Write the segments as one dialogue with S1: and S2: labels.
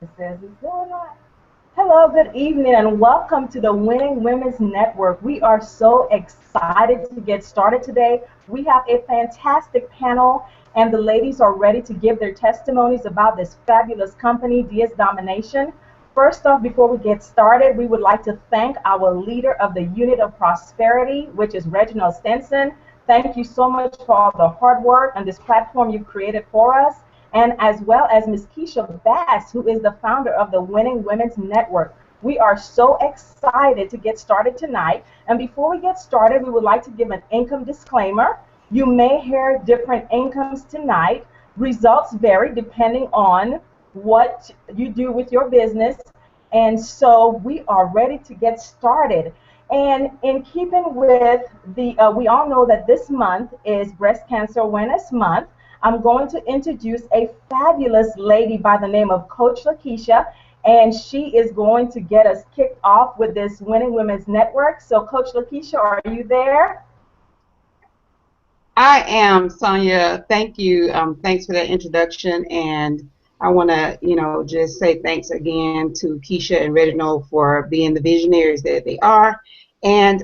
S1: It says it's going on. Hello, good evening, and welcome to the Winning Women's Network. We are so excited to get started today. We have a fantastic panel, and the ladies are ready to give their testimonies about this fabulous company, DS Domination. First off, before we get started, we would like to thank our leader of the Unit of Prosperity, which is Reginald Stenson. Thank you so much for all the hard work and this platform you've created for us, and as well as Ms. Keisha Bass, who is the founder of the Winning Women's Network. We are so excited to get started tonight. And before we get started, we would like to give an income disclaimer. You may hear different incomes tonight. Results vary depending on what you do with your business. And so we are ready to get started. And in keeping with we all know that this month is Breast Cancer Awareness Month. I'm going to introduce a fabulous lady by the name of Coach Lakeisha, and she is going to get us kicked off with this Winning Women's Network. So, Coach Lakeisha, are you there?
S2: I am, Sonia. Thank you. Thanks for that introduction. And I want to, just say thanks again to Keisha and Reginald for being the visionaries that they are and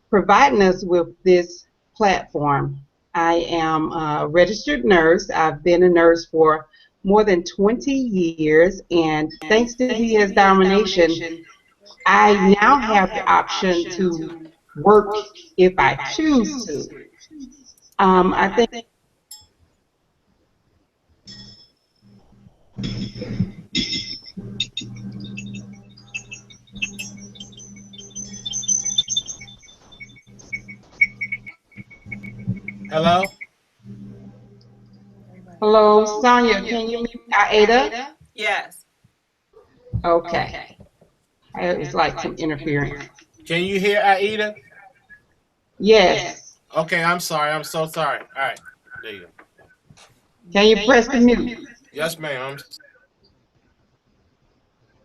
S2: providing us with this platform. I am a registered nurse. I've been a nurse for more than 20 years. And thanks to DS Domination, I now have the option to work if I choose to. I think.
S3: Hello?
S2: Hello, Sonia. Can you mute Aida?
S4: Yes.
S2: Okay. It was like some interference.
S3: Can you hear Aida?
S2: Yes.
S3: Okay, I'm sorry. I'm so sorry. All right. There you go.
S2: Can you press the mute?
S3: Yes, ma'am.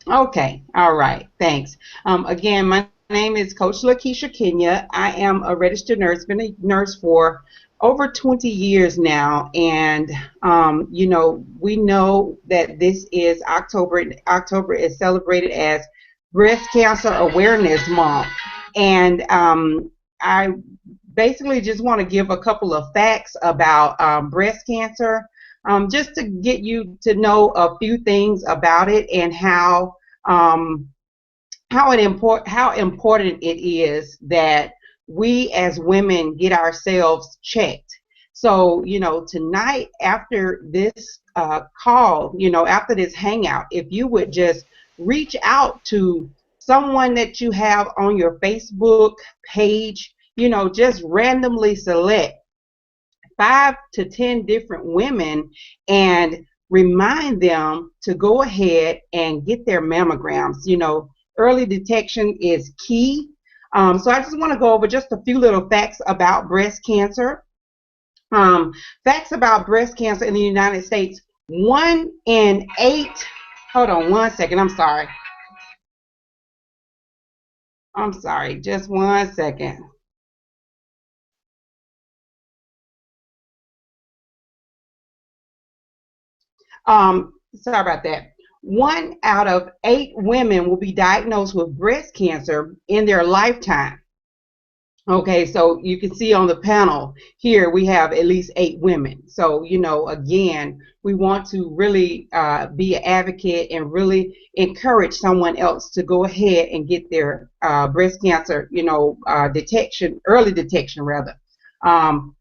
S2: Okay. All right. Thanks. Again, my name is Coach Lakeisha Kenya. I am a registered nurse. Been a nurse for over 20 years now, and we know that this is October. October is celebrated as Breast Cancer Awareness Month, and I basically just want to give a couple of facts about breast cancer, just to get you to know a few things about it and um, how important it is that we as women get ourselves checked. So, tonight after this call, after this hangout, if you would just reach out to someone that you have on your Facebook page, just randomly select 5 to 10 different women and remind them to go ahead and get their mammograms. Early detection is key. So I just want to go over just a few little facts about breast cancer. Facts about breast cancer in the United States: 1 in 8. Hold on one second. I'm sorry. Just 1 second. Sorry about that. 1 out of 8 women will be diagnosed with breast cancer in their lifetime. Okay, so you can see on the panel here we have at least 8 women. So, again, we want to really be an advocate and really encourage someone else to go ahead and get their breast cancer, detection, early detection rather.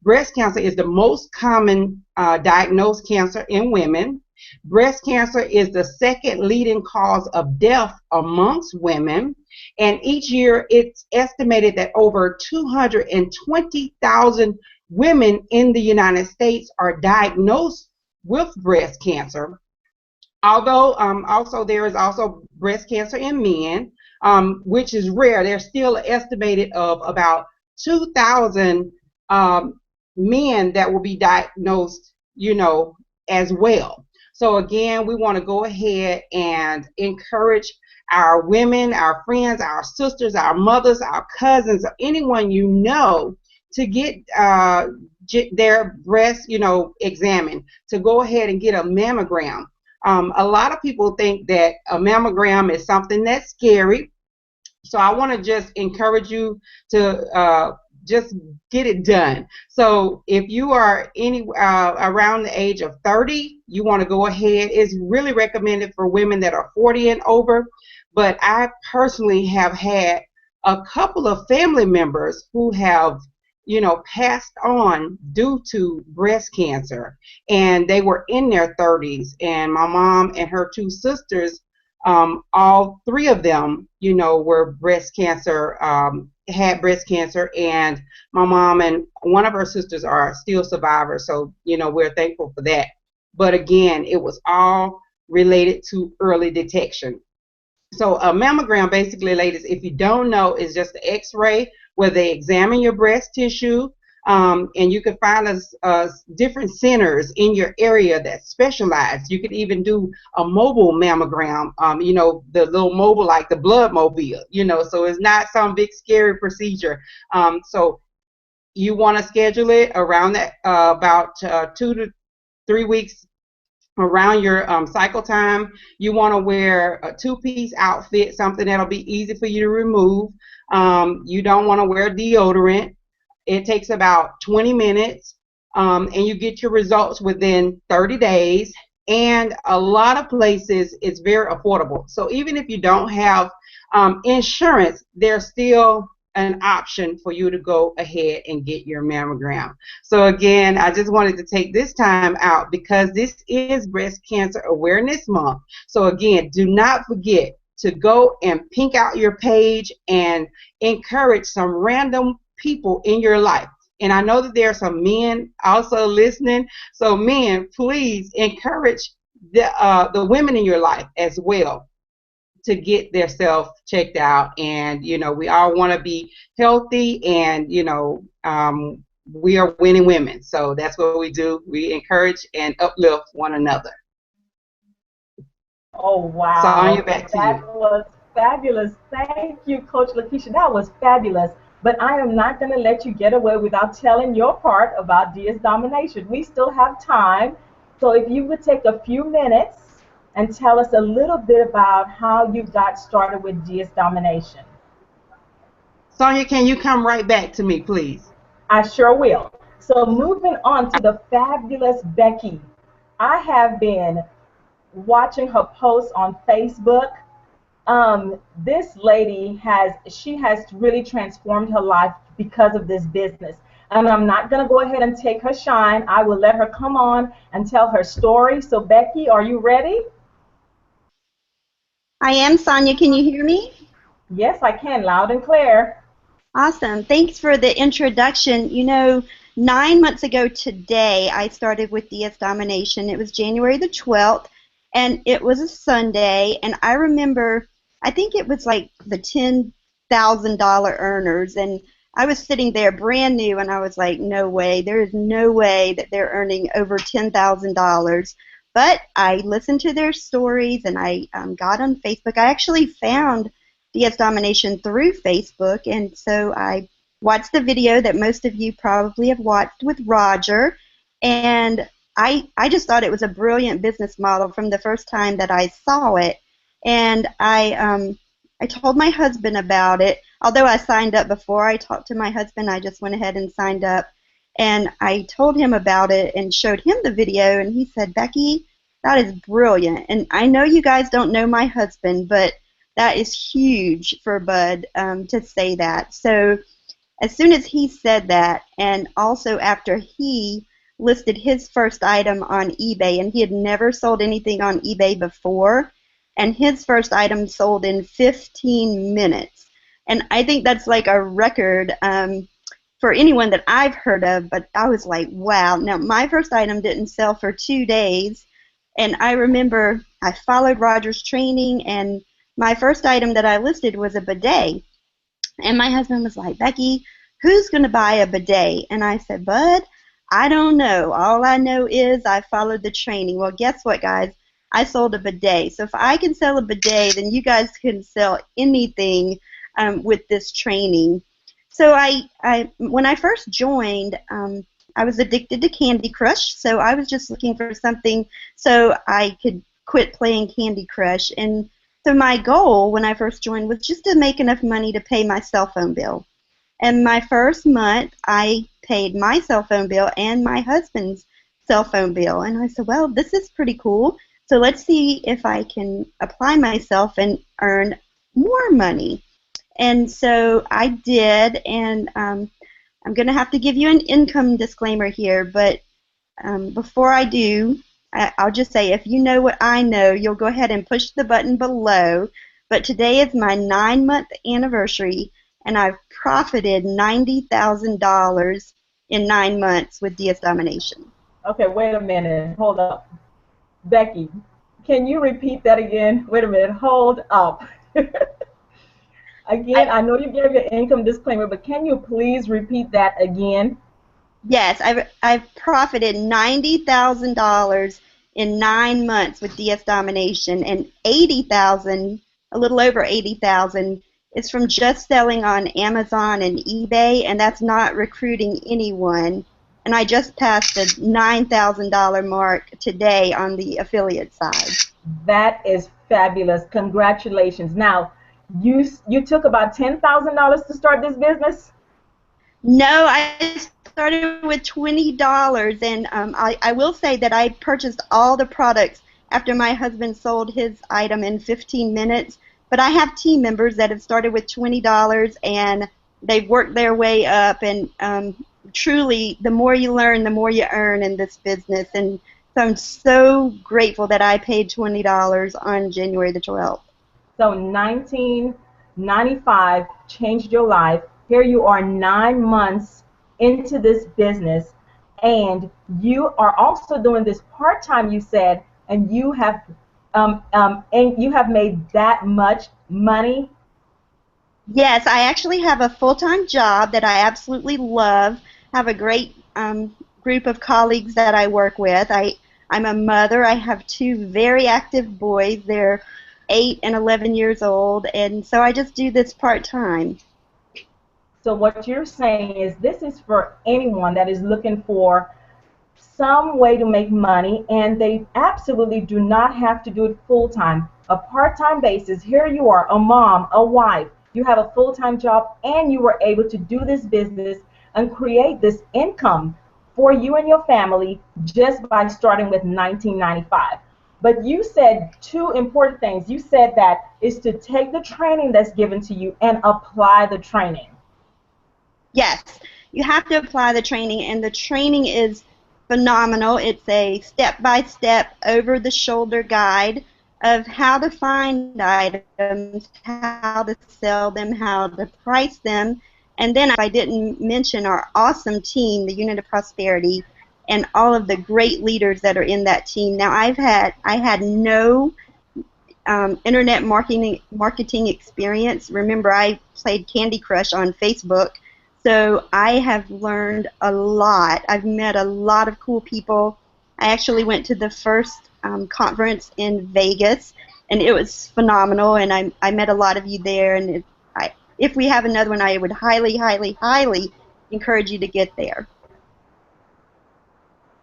S2: Breast cancer is the most common diagnosed cancer in women. Breast cancer is the second leading cause of death amongst women. And each year, it's estimated that over 220,000 women in the United States are diagnosed with breast cancer. Although also there is also breast cancer in men, which is rare. There's still estimated of about 2,000 men that will be diagnosed, as well. So again, we want to go ahead and encourage our women, our friends, our sisters, our mothers, our cousins, or anyone to get their breast, examined, to go ahead and get a mammogram. A lot of people think that a mammogram is something that's scary. So I want to just encourage you to just get it done. So if you are around the age of 30, you want to go ahead. It's really recommended for women that are 40 and over. But I personally have had a couple of family members who have, passed on due to breast cancer, and they were in their 30s. And my mom and her two sisters, all three of them, were breast cancer, had breast cancer, and my mom and one of her sisters are still survivors. So, we're thankful for that. But again, it was all related to early detection. So a mammogram, basically, ladies, if you don't know, is just an X-ray where they examine your breast tissue, and you can find different centers in your area that specialize. You could even do a mobile mammogram, the little mobile, like the blood mobile, so it's not some big scary procedure. So you want to schedule it around that about 2 to 3 weeks around your cycle time. You want to wear a two-piece outfit, something that'll be easy for you to remove. You don't want to wear deodorant. It takes about 20 minutes, and you get your results within 30 days. And a lot of places, it's very affordable. So even if you don't have insurance, there's still an option for you to go ahead and get your mammogram. So again, I just wanted to take this time out because this is Breast Cancer Awareness Month. So again, do not forget to go and pink out your page and encourage some random people in your life. And I know that there are some men also listening. So men, please encourage the women in your life as well to get themselves checked out. And we all want to be healthy, and we are winning women. So that's what we do. We encourage and uplift one another.
S1: Oh, wow.
S2: Sonia, back to you.
S1: That was fabulous. Thank you, Coach Lakeisha. That was fabulous. But I am not going to let you get away without telling your part about DS domination. We still have time. So if you would take a few minutes and tell us a little bit about how you got started with DS domination.
S2: Sonia, can you come right back to me, please?
S1: I sure will. So moving on to the fabulous Becky. I have been watching her posts on Facebook. This lady has really transformed her life because of this business. And I'm not going to go ahead and take her shine. I will let her come on and tell her story. So Becky, are you ready?
S4: I am, Sonia. Can you hear me?
S1: Yes, I can, loud and clear.
S4: Awesome. Thanks for the introduction. 9 months ago today, I started with DS Domination. It was January the 12th, and it was a Sunday. And I remember, I think it was like the $10,000 earners, and I was sitting there brand new, and I was like, no way. There is no way that they're earning over $10,000. But I listened to their stories, and I got on Facebook. I actually found DS Domination through Facebook, and so I watched the video that most of you probably have watched with Roger, and I just thought it was a brilliant business model from the first time that I saw it. And I told my husband about it. Although I signed up before I talked to my husband, I just went ahead and signed up. And I told him about it and showed him the video, and he said, Becky, that is brilliant. And I know you guys don't know my husband, but that is huge for Bud to say that. So as soon as he said that, and also after he listed his first item on eBay, and he had never sold anything on eBay before, and his first item sold in 15 minutes. And I think that's like a record for anyone that I've heard of, but I was like, wow. Now, my first item didn't sell for 2 days, and I remember I followed Roger's training, and my first item that I listed was a bidet. And my husband was like, Becky, who's going to buy a bidet? And I said, Bud, I don't know. All I know is I followed the training. Well, guess what, guys? I sold a bidet. So if I can sell a bidet, then you guys can sell anything with this training. So when I first joined, I was addicted to Candy Crush, so I was just looking for something so I could quit playing Candy Crush. And so my goal when I first joined was just to make enough money to pay my cell phone bill. And my first month, I paid my cell phone bill and my husband's cell phone bill. And I said, well, this is pretty cool. So let's see if I can apply myself and earn more money. And so I did, and I'm going to have to give you an income disclaimer here, but before I do, I'll just say if you know what I know, you'll go ahead and push the button below. But today is my 9-month anniversary, and I've profited $90,000 in 9 months with DS Domination.
S1: Okay, wait a minute. Hold up. Becky, can you repeat that again? Wait a minute. Hold up. Again, I know you gave your income disclaimer, but can you please repeat that again?
S4: Yes, I've profited $90,000 in 9 months with DS Domination, and 80,000, a little over 80,000, is from just selling on Amazon and eBay, and that's not recruiting anyone. And I just passed the $9,000 mark today on the affiliate side.
S1: That is fabulous. Congratulations. Now, you took about $10,000 to start this business?
S4: No, I started with $20, and I will say that I purchased all the products after my husband sold his item in 15 minutes. But I have team members that have started with $20, and they've worked their way up. And truly, the more you learn, the more you earn in this business. And so I'm so grateful that I paid $20 on January the 12th.
S1: So 1995 changed your life. Here you are 9 months into this business, and you are also doing this part-time, you said, and you have made that much money.
S4: Yes, I actually have a full-time job that I absolutely love. I have a great group of colleagues that I work with. I'm a mother. I have 2 very active boys. They're 8 and 11 years old, and so I just do this part-time.
S1: So what you're saying is this is for anyone that is looking for some way to make money, and they absolutely do not have to do it full-time. A part-time basis, here you are, a mom, a wife, you have a full-time job, and you were able to do this business and create this income for you and your family just by starting with 1995. But you said 2 important things. You said that is to take the training that's given to you and apply the training.
S4: Yes, you have to apply the training, and the training is phenomenal. It's a step-by-step, over-the-shoulder guide of how to find items, how to sell them, how to price them. And then I didn't mention our awesome team, the Unit of Prosperity, and all of the great leaders that are in that team. Now, I had no internet marketing experience. Remember, I played Candy Crush on Facebook. So I have learned a lot. I've met a lot of cool people. I actually went to the first conference in Vegas, and it was phenomenal, and I met a lot of you there. And if we have another one, I would highly, highly, highly encourage you to get there.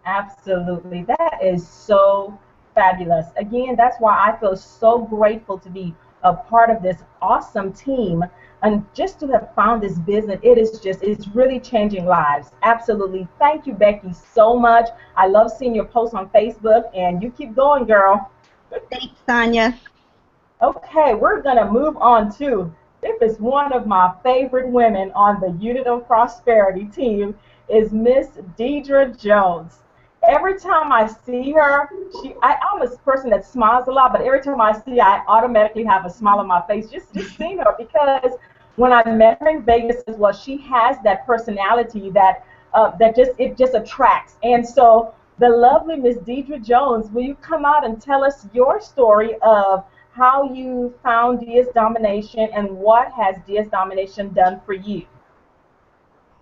S1: Absolutely. That is so fabulous. Again, that's why I feel so grateful to be a part of this awesome team. And just to have found this business, it's really changing lives. Absolutely. Thank you, Becky, so much. I love seeing your posts on Facebook, and you keep going, girl.
S4: Thanks, Sonia.
S1: Okay, we're going to move on to, if it's one of my favorite women on the Unit of Prosperity team, is Miss Deidre Jones. Every time I see her, I'm a person that smiles a lot, but every time I see her, I automatically have a smile on my face just seeing her, because when I met her in Vegas as well, she has that personality that just attracts. And so the lovely Miss Deidre Jones, will you come out and tell us your story of how you found DS Domination and what has DS Domination done for you?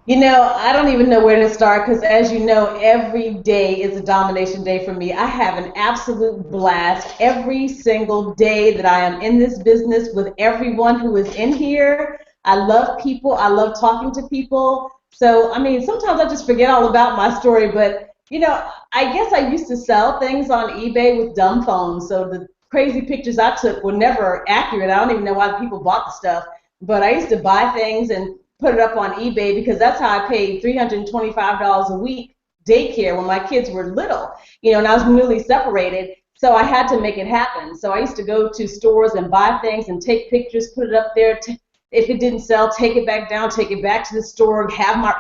S5: You know, I don't even know where to start because, as you know, every day is a domination day for me. I have an absolute blast every single day that I am in this business with everyone who is in here. I love people. I love talking to people. So, I mean, sometimes I just forget all about my story, but You know, I guess I used to sell things on eBay with dumb phones, so the crazy pictures I took were never accurate. I don't even know why people bought the stuff, but I used to buy things and put it up on eBay because that's how I paid $325 a week daycare when my kids were little, and I was newly separated, so I had to make it happen. So I used to go to stores and buy things and take pictures, put it up there. If it didn't sell, take it back down, take it back to the store,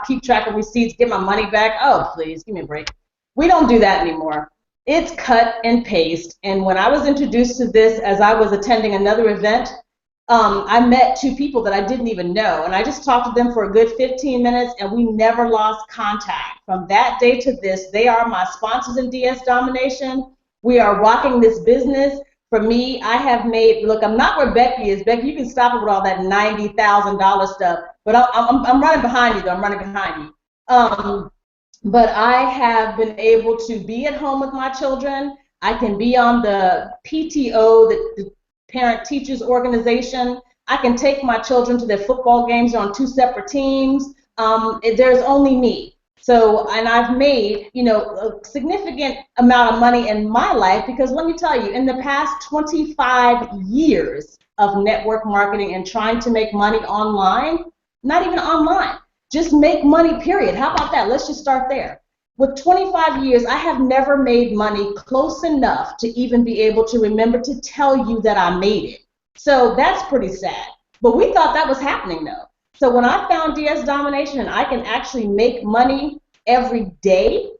S5: keep track of receipts, get my money back. Oh, please, give me a break. We don't do that anymore. It's cut and paste. And when I was introduced to this as I was attending another event, I met two people that I didn't even know. And I just talked to them for a good 15 minutes, and we never lost contact. From that day to this, they are my sponsors in DS Domination. We are rocking this business. For me, I have made, look, I'm not where Becky is. Becky, you can stop it with all that $90,000 stuff. But I'm running behind you, though. I'm running behind you. But I have been able to be at home with my children. I can be on the PTO, the Parent Teachers Organization. I can take my children to their football games on 2 separate teams. There's only me. So, and I've made, a significant amount of money in my life because let me tell you, in the past 25 years of network marketing and trying to make money online, not even online, just make money, period. How about that? Let's just start there. With 25 years, I have never made money close enough to even be able to remember to tell you that I made it. So that's pretty sad. But we thought that was happening, though. So when I found DS Domination and I can actually make money every day,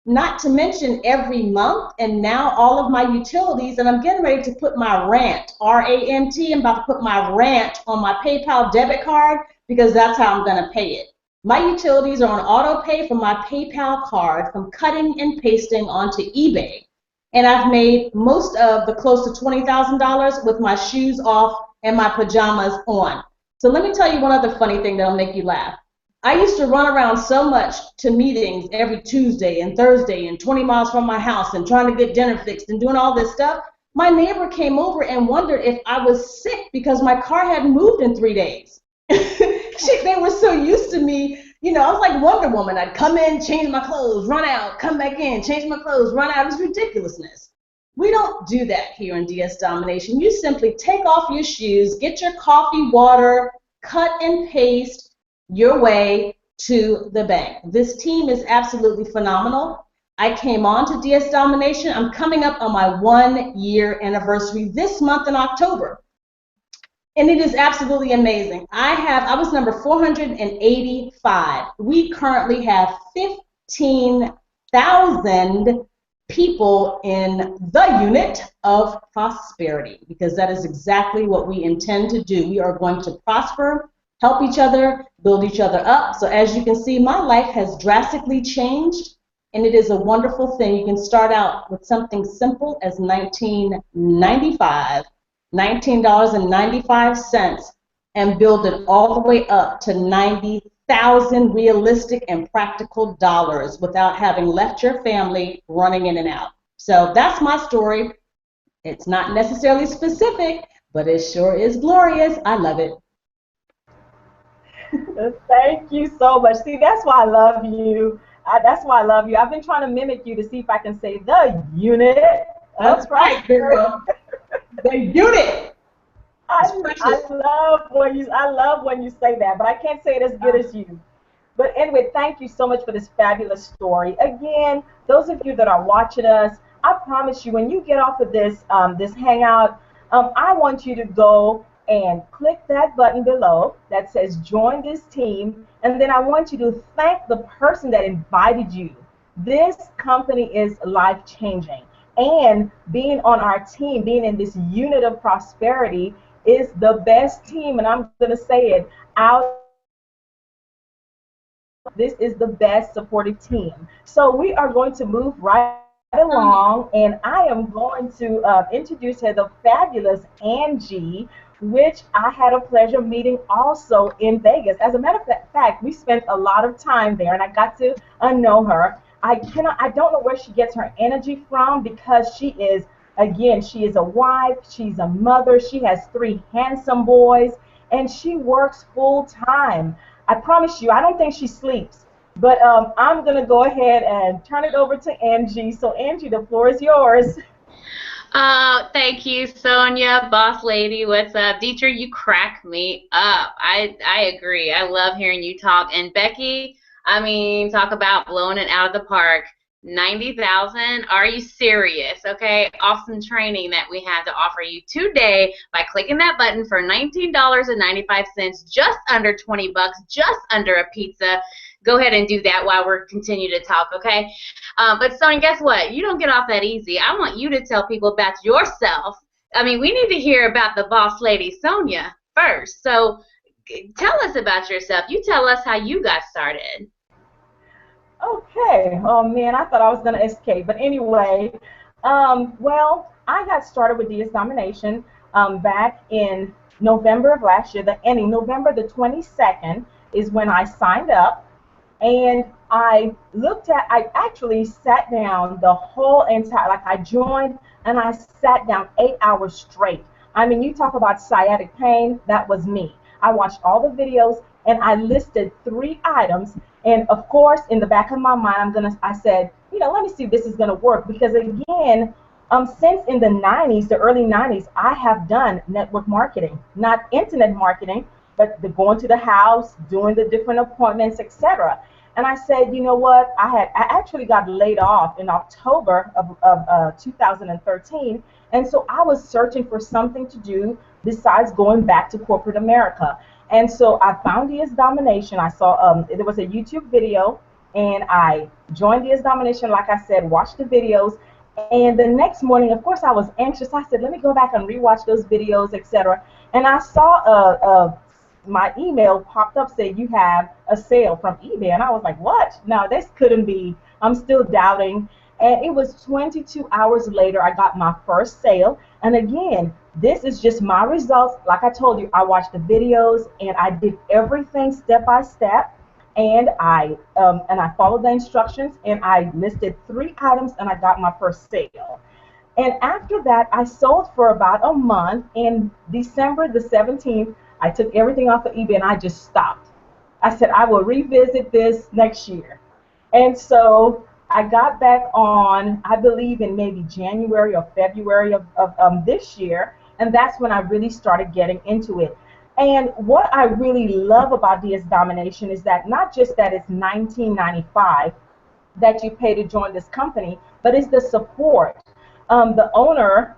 S5: not to mention every month, and now all of my utilities, and I'm getting ready to put my rant, R-A-N-T, I'm about to put my rant on my PayPal debit card because that's how I'm going to pay it. My utilities are on auto pay from my PayPal card from cutting and pasting onto eBay. And I've made most of the close to $20,000 with my shoes off and my pajamas on. So let me tell you one other funny thing that'll make you laugh. I used to run around so much to meetings every Tuesday and Thursday and 20 miles from my house and trying to get dinner fixed and doing all this stuff. My neighbor came over and wondered if I was sick because my car hadn't moved in 3 days. They were so used to me, I was like Wonder Woman. I'd come in, change my clothes, run out, come back in, change my clothes, run out. It was ridiculousness. We don't do that here in DS Domination. You simply take off your shoes, get your coffee, water, cut and paste your way to the bank. This team is absolutely phenomenal. I came on to DS Domination. I'm coming up on my 1-year anniversary this month in October. And it is absolutely amazing. I was number 485. We currently have 15,000 people in the unit of prosperity because that is exactly what we intend to do. We are going to prosper, help each other, build each other up. So as you can see, my life has drastically changed, and it is a wonderful thing. You can start out with something simple as $19.95, and build it all the way up to 90,000 realistic and practical dollars without having left your family running in and out. So that's my story. It's not necessarily specific, but it sure is glorious. I love it.
S1: Thank you so much. See, that's why I love you. That's why I love you. I've been trying to mimic you to see if I can say the unit.
S5: That's right, girl. The unit.
S1: I love when you say that, but I can't say it as good as you. But anyway, thank you so much for this fabulous story. Again, those of you that are watching us, I promise you, when you get off of this this hangout, I want you to go and click that button below that says join this team, and then I want you to thank the person that invited you. This company is life-changing, and being on our team, being in this unit of prosperity is the best team, and I'm going to say it out. This is the best supportive team. So we are going to move right along, and I am going to introduce her, the fabulous Angie, which I had a pleasure meeting also in Vegas. As a matter of fact, we spent a lot of time there, and I got to know her. I don't know where she gets her energy from, because she is, again, she is a wife, she's a mother, she has 3 handsome boys, and she works full time. I promise you, I don't think she sleeps. But I'm going to go ahead and turn it over to Angie. So, Angie, the floor is yours.
S6: Thank you, Sonia, boss lady. What's up? Dietrich, you crack me up. I agree. I love hearing you talk. And Becky, I mean, talk about blowing it out of the park. 90,000? Are you serious? Okay, awesome training that we have to offer you today by clicking that button for $19.95, just under 20 bucks, just under a pizza. Go ahead and do that while we're continue to talk, okay? But Sonia, guess what? You don't get off that easy. I want you to tell people about yourself. I mean, we need to hear about the boss lady, Sonia, first. So tell us about yourself. You tell us how you got started.
S1: Okay. Oh man, I thought I was gonna escape. But anyway, well, I got started with DS Domination back in November of last year. The ending, November the 22nd, is when I signed up, and I actually sat down the whole entire, like I joined and I sat down 8 hours straight. I mean, you talk about sciatic pain, that was me. I watched all the videos and I listed 3 items. And of course, in the back of my mind, I said, let me see if this is gonna work, because again, since in the 90s, the early 90s, I have done network marketing, not internet marketing, but going to the house, doing the different appointments, etc. And I said, you know what? I actually got laid off in October of 2013, and so I was searching for something to do besides going back to corporate America. And so I found DS Domination. I saw there was a YouTube video, and I joined DS Domination. Like I said, watched the videos, and the next morning, of course, I was anxious. I said, let me go back and rewatch those videos, etc. And I saw my email popped up saying you have a sale from eBay, and I was like, what? No, this couldn't be. I'm still doubting. And it was 22 hours later, I got my first sale. And again, this is just my results. Like I told you, I watched the videos and I did everything step by step. And I followed the instructions, and I listed 3 items, and I got my first sale. And after that, I sold for about a month. And December the 17th, I took everything off of eBay and I just stopped. I said, I will revisit this next year. And so I got back on, I believe, in maybe January or February of this year. And that's when I really started getting into it. And what I really love about DS Domination is that not just that it's $19.95 that you pay to join this company, but it's the support. The owner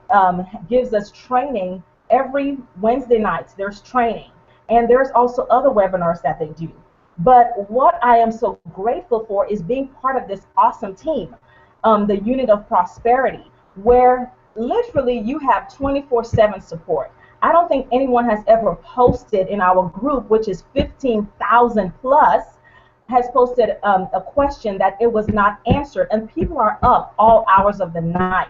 S1: gives us training every Wednesday nights. There's training, and there's also other webinars that they do. But what I am so grateful for is being part of this awesome team, the Unit of Prosperity, where literally you have 24/7 support. I don't think anyone has ever posted in our group, which is 15,000 plus, has posted a question that it was not answered, and people are up all hours of the night.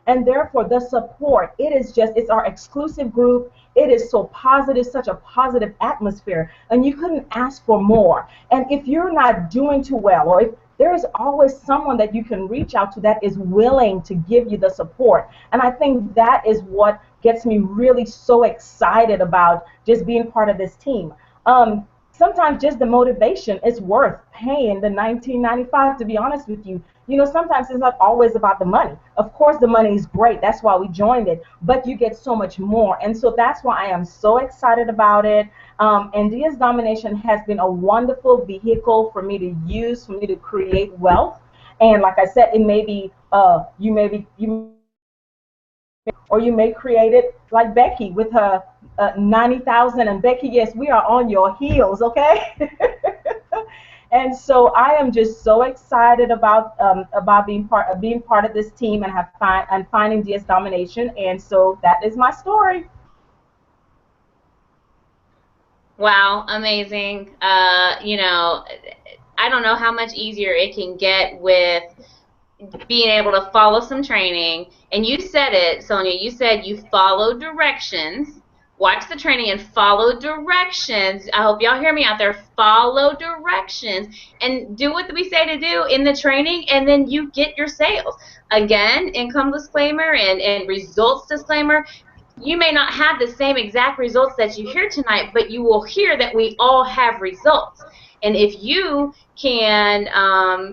S1: And therefore, the support, it's our exclusive group. It is so positive, such a positive atmosphere, and you couldn't ask for more. And if you're not doing too well, or if there is always someone that you can reach out to that is willing to give you the support. And I think that is what gets me really so excited about just being part of this team. Sometimes just the motivation is worth paying the $19.95, to be honest with you. Sometimes it's not always about the money. Of course, the money is great. That's why we joined it. But you get so much more. And so that's why I am so excited about it. And DS Domination has been a wonderful vehicle for me to use, for me to create wealth. And like I said, it may be, or you may create it like Becky with her 90,000. And Becky, yes, we are on your heels, okay? And so I am just so excited about being part of this team and finding DS Domination. And so that is my story.
S6: Wow, amazing. I don't know how much easier it can get with being able to follow some training. And you said it, Sonia, you said you follow directions. Watch the training and follow directions. I hope y'all hear me out there. Follow directions and do what we say to do in the training, and then you get your sales. Again, income disclaimer and results disclaimer. You may not have the same exact results that you hear tonight, but you will hear that we all have results. And if you can,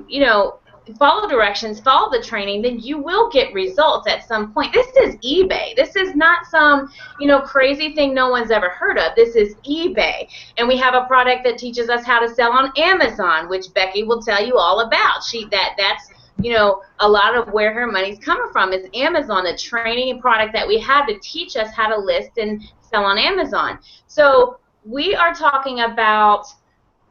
S6: you know, follow directions, follow the training, then you will get results at some point. This is eBay. This is not some, you know, crazy thing no one's ever heard of. This is eBay. And we have a product that teaches us how to sell on Amazon, which Becky will tell you all about. That's you know, a lot of where her money's coming from is Amazon, the training and product that we have to teach us how to list and sell on Amazon. So we are talking about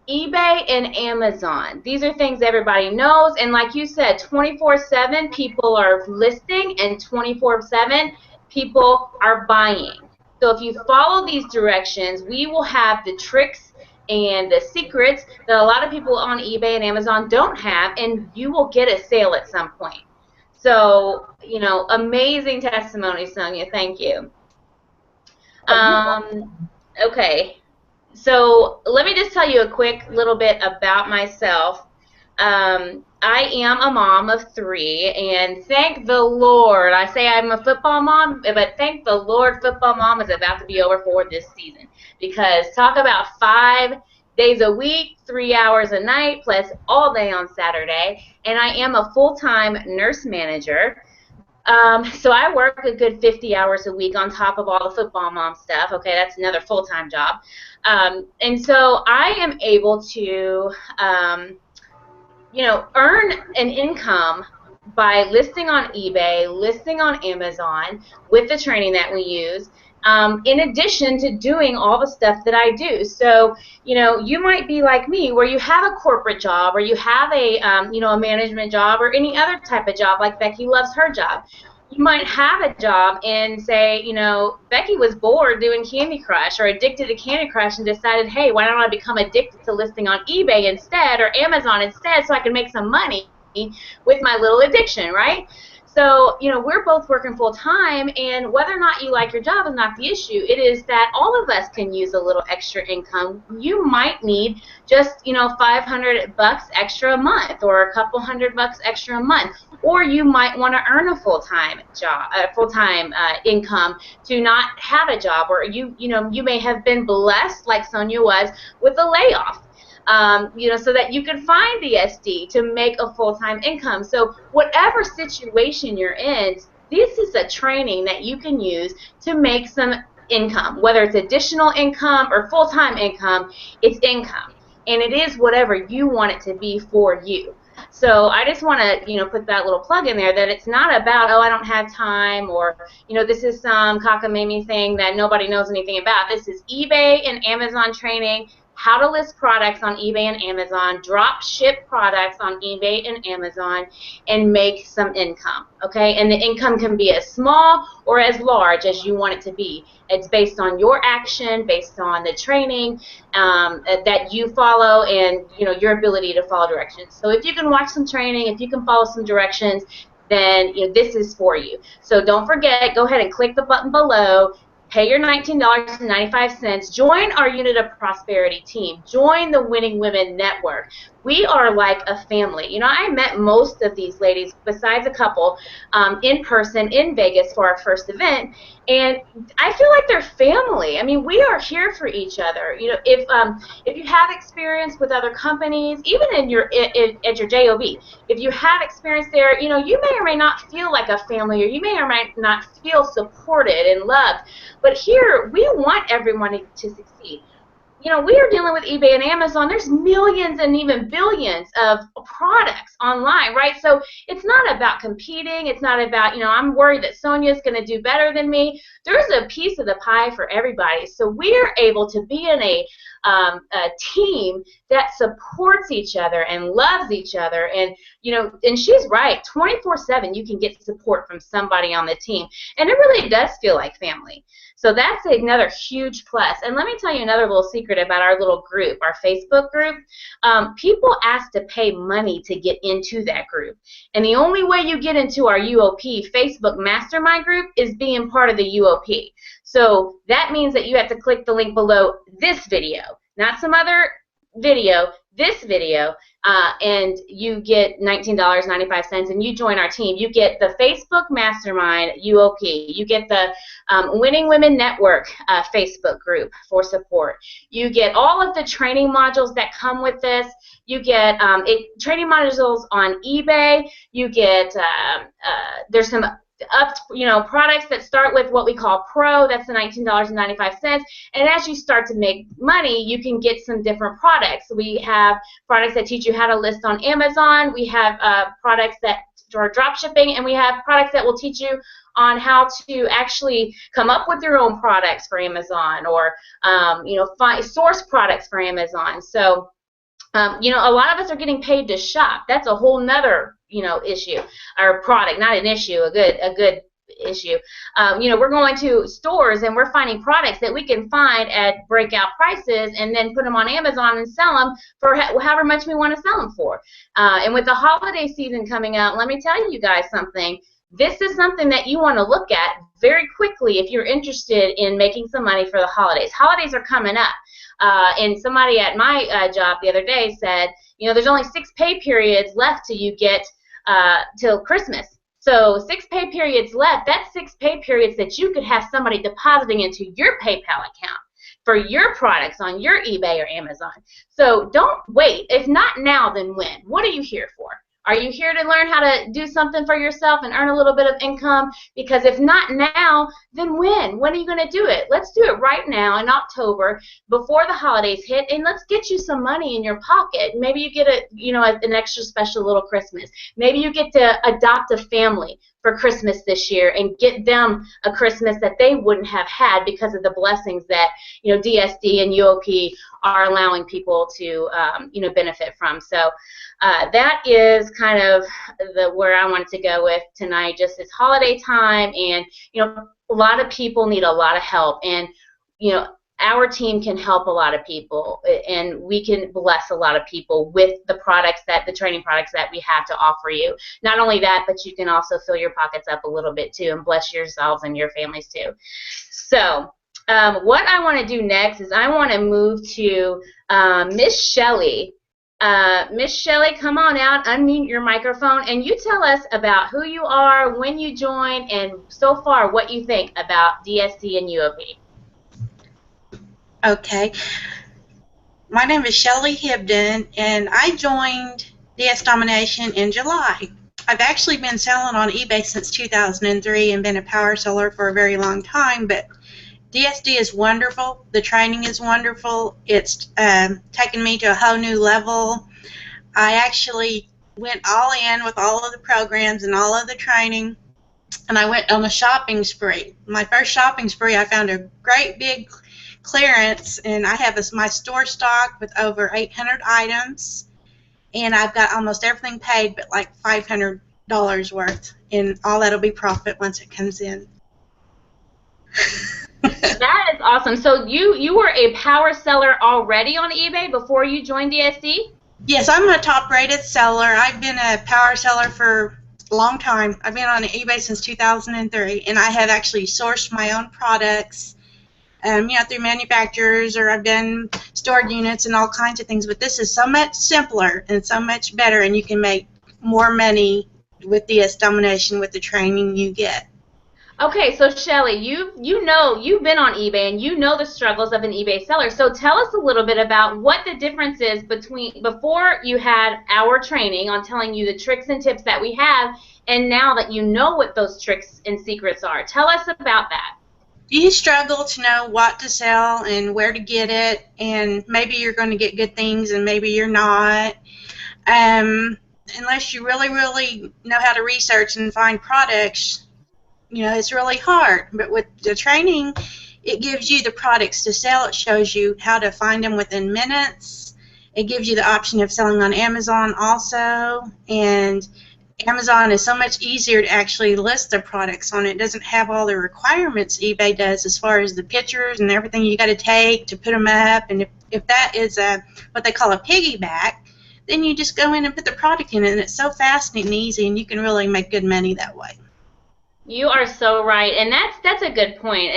S6: eBay and Amazon. These are things everybody knows, and like you said, 24/7 people are listing and 24/7 people are buying. So if you follow these directions, we will have the tricks and the secrets that a lot of people on eBay and Amazon don't have, and you will get a sale at some point. So, you know, amazing testimony, Sonia. Thank you. Okay. So let me just tell you a quick little bit about myself. I am a mom of 3, and thank the Lord, I say I'm a football mom, but thank the Lord football mom is about to be over for this season, because talk about 5 days a week, 3 hours a night, plus all day on Saturday, and I am a full-time nurse manager. So I work a good 50 hours a week on top of all the football mom stuff. Okay, that's another full-time job. And so I am able to, you know, earn an income by listing on eBay, listing on Amazon with the training that we use, in addition to doing all the stuff that I do. So, you know, you might be like me where you have a corporate job, or you have a, you know, a management job, or any other type of job like Becky loves her job. You might have a job and say, you know, Becky was bored doing Candy Crush or addicted to Candy Crush and decided, hey, why don't I become addicted to listing on eBay instead or Amazon instead so I can make some money with my little addiction, right? So, you know, we're both working full time, and whether or not you like your job is not the issue. It is that all of us can use a little extra income. You might need just, you know, $500 extra a month, or a couple $100 extra a month, or you might want to earn a full-time job, income to not have a job, or you know, you may have been blessed, like Sonia was, with a layoff. You know, so that you can find the SD to make a full-time income. So whatever situation you're in, this is a training that you can use to make some income. Whether it's additional income or full-time income, it's income. And it is whatever you want it to be for you. So I just want to, you know, put that little plug in there that it's not about, oh, I don't have time, or, you know, this is some cockamamie thing that nobody knows anything about. This is eBay and Amazon training, how to list products on eBay and Amazon, drop ship products on eBay and Amazon, and make some income, okay? And the income can be as small or as large as you want it to be. It's based on your action, based on the training that you follow, and, you know, your ability to follow directions. So if you can watch some training, if you can follow some directions, then, you know, this is for you. So don't forget, go ahead and click the button below. Pay your $19.95. Join our Unit of Prosperity team. Join the Winning Women Network. We are like a family. You know, I met most of these ladies, besides a couple, in person in Vegas for our first event, and I feel like they're family. I mean, we are here for each other. You know, if you have experience with other companies, even in your at your job, if you have experience there, you know, you may or may not feel like a family, or you may or may not feel supported and loved. But here, we want everyone to succeed. You know, we are dealing with eBay and Amazon. There's millions and even billions of products online, right? So it's not about competing. It's not about, you know, I'm worried that Sonia's going to do better than me. There's a piece of the pie for everybody. So we're able to be in a team that supports each other and loves each other. And, you know, and she's right, 24/7 you can get support from somebody on the team. And it really does feel like family. So that's another huge plus. And let me tell you another little secret about our little group, our Facebook group. People ask to pay money to get into that group. And the only way you get into our UOP Facebook Mastermind group is being part of the UOP. So that means that you have to click the link below this video, not some other video, this video. and you get $19.95, and you join our team. You get the Facebook Mastermind UOP. You get the Winning Women Network Facebook group for support. You get all of the training modules that come with this. You get training modules on eBay. You get there's some products that start with what we call Pro. That's the $19.95. And as you start to make money, you can get some different products. We have products that teach you how to list on Amazon. We have products that are drop shipping, and we have products that will teach you on how to actually come up with your own products for Amazon, or source products for Amazon. So a lot of us are getting paid to shop. That's a whole nother issue, or product, not an issue, a good issue. We're going to stores and we're finding products that we can find at breakout prices, and then put them on Amazon and sell them for however much we want to sell them for. And with the holiday season coming up, let me tell you guys something. This is something that you want to look at very quickly if you're interested in making some money for the holidays. Holidays are coming up. And somebody at my job the other day said, there's only 6 pay periods left till you get till Christmas. So 6 pay periods left. That's 6 pay periods that you could have somebody depositing into your PayPal account for your products on your eBay or Amazon. So don't wait. If not now, then when? What are you here for? Are you here to learn how to do something for yourself and earn a little bit of income? Because if not now, then when? When are you going to do it? Let's do it right now in October before the holidays hit, and let's get you some money in your pocket. Maybe you get an extra special little Christmas. Maybe you get to adopt a family for Christmas this year and get them a Christmas that they wouldn't have had because of the blessings that DSD and UOP are allowing people to benefit from. So that is kind of where I wanted to go with tonight. Just it's holiday time, and a lot of people need a lot of help, and our team can help a lot of people, and we can bless a lot of people with the training products that we have to offer you. Not only that, but you can also fill your pockets up a little bit too, and bless yourselves and your families too. So what I want to do next is I want to move to Miss Shelley. Miss Shelley, come on out, unmute your microphone, and you tell us about who you are, when you joined, and so far what you think about DSD and UOP.
S7: Okay. My name is Shelley Hibden, and I joined DS Domination in July. I've actually been selling on eBay since 2003 and been a power seller for a very long time, but DSD is wonderful. The training is wonderful. It's taken me to a whole new level. I actually went all in with all of the programs and all of the training, and I went on a shopping spree. My first shopping spree, I found a great big clearance, and I have my store stock with over 800 items, and I've got almost everything paid but like $500 worth, and all that'll be profit once it comes in.
S6: That is awesome. So you were a power seller already on eBay before you joined DSD?
S7: Yes, I'm a top-rated seller. I've been a power seller for a long time. I've been on eBay since 2003, and I have actually sourced my own products, through manufacturers, or I've done stored units and all kinds of things. But this is so much simpler and so much better, and you can make more money with DS Domination with the training you get. Okay,
S6: so Shelley, you've been on eBay and you know the struggles of an eBay seller. So tell us a little bit about what the difference is between before you had our training on telling you the tricks and tips that we have, and now that you know what those tricks and secrets are. Tell us about that.
S7: You struggle to know what to sell and where to get it, and maybe you're going to get good things and maybe you're not. Unless you really, really know how to research and find products, it's really hard. But with the training, it gives you the products to sell. It shows you how to find them within minutes. It gives you the option of selling on Amazon also, and Amazon is so much easier to actually list their products on. It doesn't have all the requirements eBay does as far as the pictures and everything you got to take to put them up. And if that is what they call a piggyback, then you just go in and put the product in it, and it's so fast and easy, and you can really make good money that way.
S6: You are so right, and that's a good point.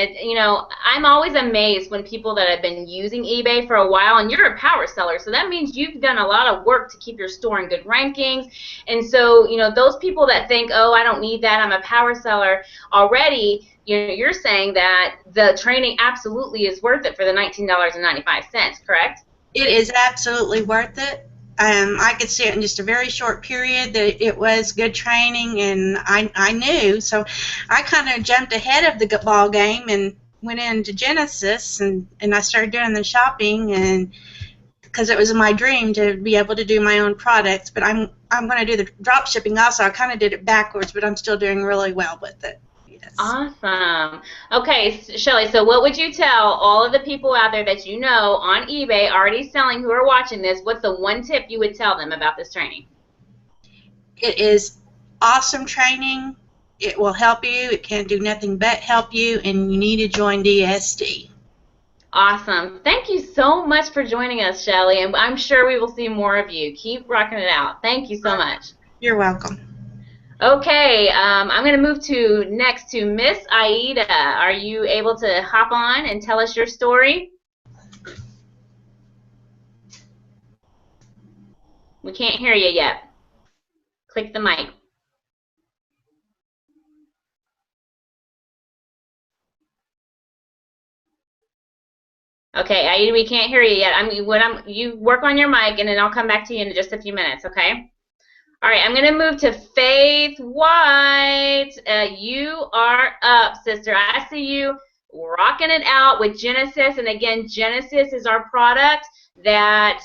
S6: I'm always amazed when people that have been using eBay for a while, and you're a power seller, so that means you've done a lot of work to keep your store in good rankings. And so, those people that think, oh, I don't need that, I'm a power seller already. You're saying that the training absolutely is worth it for the $19.95, correct?
S7: It is absolutely worth it. I could see it in just a very short period that it was good training, and I knew. So I kind of jumped ahead of the ball game and went into Genesis, and I started doing the shopping, and because it was my dream to be able to do my own products. But I'm going to do the drop shipping also. I kind of did it backwards, but I'm still doing really well with it. Yes.
S6: Awesome. Okay, Shelly, so what would you tell all of the people out there that you know on eBay already selling who are watching this? What's the one tip you would tell them about this training?
S7: It is awesome training. It will help you. It can do nothing but help you, and you need to join DSD.
S6: Awesome. Thank you so much for joining us, Shelly, and I'm sure we will see more of you. Keep rocking it out. Thank you so much.
S7: You're welcome.
S6: Okay, I'm going to move next to Miss Aida. Are you able to hop on and tell us your story? We can't hear you yet. Click the mic. Okay, Aida, we can't hear you yet. You work on your mic, and then I'll come back to you in just a few minutes, okay? All right, I'm going to move to Faith White. You are up, sister. I see you rocking it out with Genesis. And again, Genesis is our product that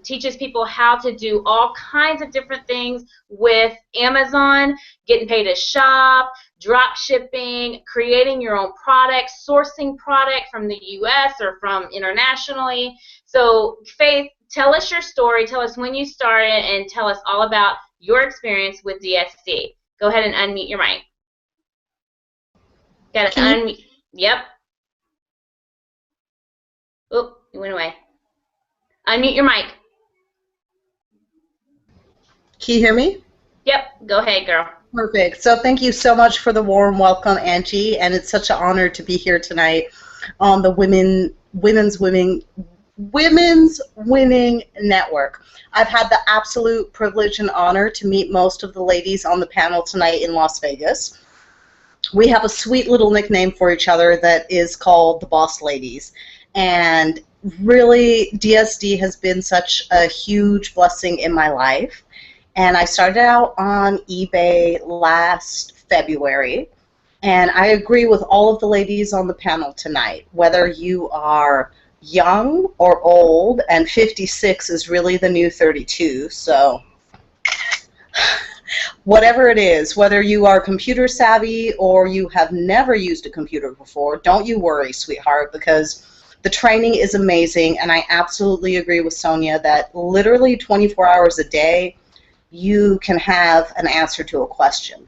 S6: teaches people how to do all kinds of different things with Amazon, getting paid to shop, drop shipping, creating your own product, sourcing product from the U.S. or from internationally. So, Faith, tell us your story, tell us when you started, and tell us all about your experience with DSD. Go ahead and unmute your mic. Got to unmute. Yep. Oop, you went away. Unmute your mic.
S8: Can you hear me?
S6: Yep, go ahead, girl.
S8: Perfect. So thank you so much for the warm welcome, Angie, and it's such an honor to be here tonight on the Women's Winning Network. I've had the absolute privilege and honor to meet most of the ladies on the panel tonight in Las Vegas. We have a sweet little nickname for each other that is called the Boss Ladies. And really, DSD has been such a huge blessing in my life. And I started out on eBay last February. And I agree with all of the ladies on the panel tonight, whether you are young or old, and 56 is really the new 32, so whatever it is, whether you are computer savvy or you have never used a computer before, don't you worry, sweetheart, because the training is amazing, and I absolutely agree with Sonia that literally 24 hours a day you can have an answer to a question.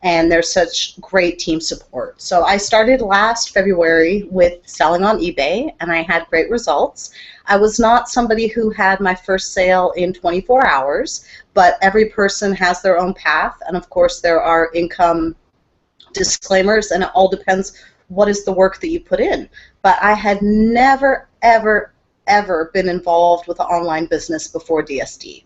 S8: And there's such great team support. So I started last February with selling on eBay, and I had great results. I was not somebody who had my first sale in 24 hours, but every person has their own path, and of course there are income disclaimers, and it all depends what is the work that you put in. But I had never, ever, ever been involved with an online business before DSD.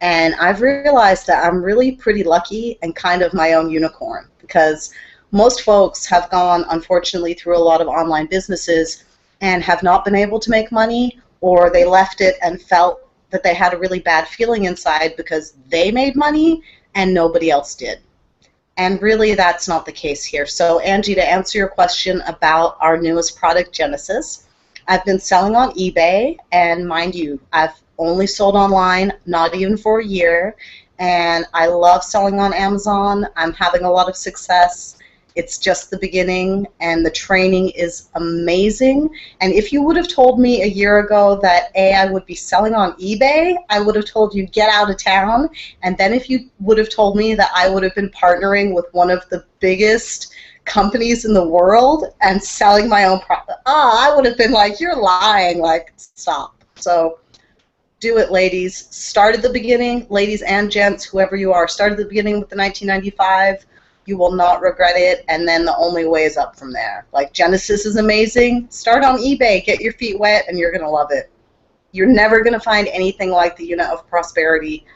S8: And I've realized that I'm really pretty lucky and kind of my own unicorn, because most folks have gone, unfortunately, through a lot of online businesses and have not been able to make money, or they left it and felt that they had a really bad feeling inside because they made money and nobody else did. And really, that's not the case here. So, Angie, to answer your question about our newest product, Genesis, I've been selling on eBay, and mind you, I've only sold online, not even for a year, and I love selling on Amazon. I'm having a lot of success. It's just the beginning, and the training is amazing. And if you would have told me a year ago that I would be selling on eBay, I would have told you get out of town. And then if you would have told me that I would have been partnering with one of the biggest companies in the world and selling my own product, I would have been like, you're lying, like, stop. So do it, ladies. Start at the beginning, ladies and gents, whoever you are. Start at the beginning with the 1995. You will not regret it, and then the only way is up from there. Like, Genesis is amazing. Start on eBay, get your feet wet, and you're going to love it. You're never going to find anything like the Unit of Prosperity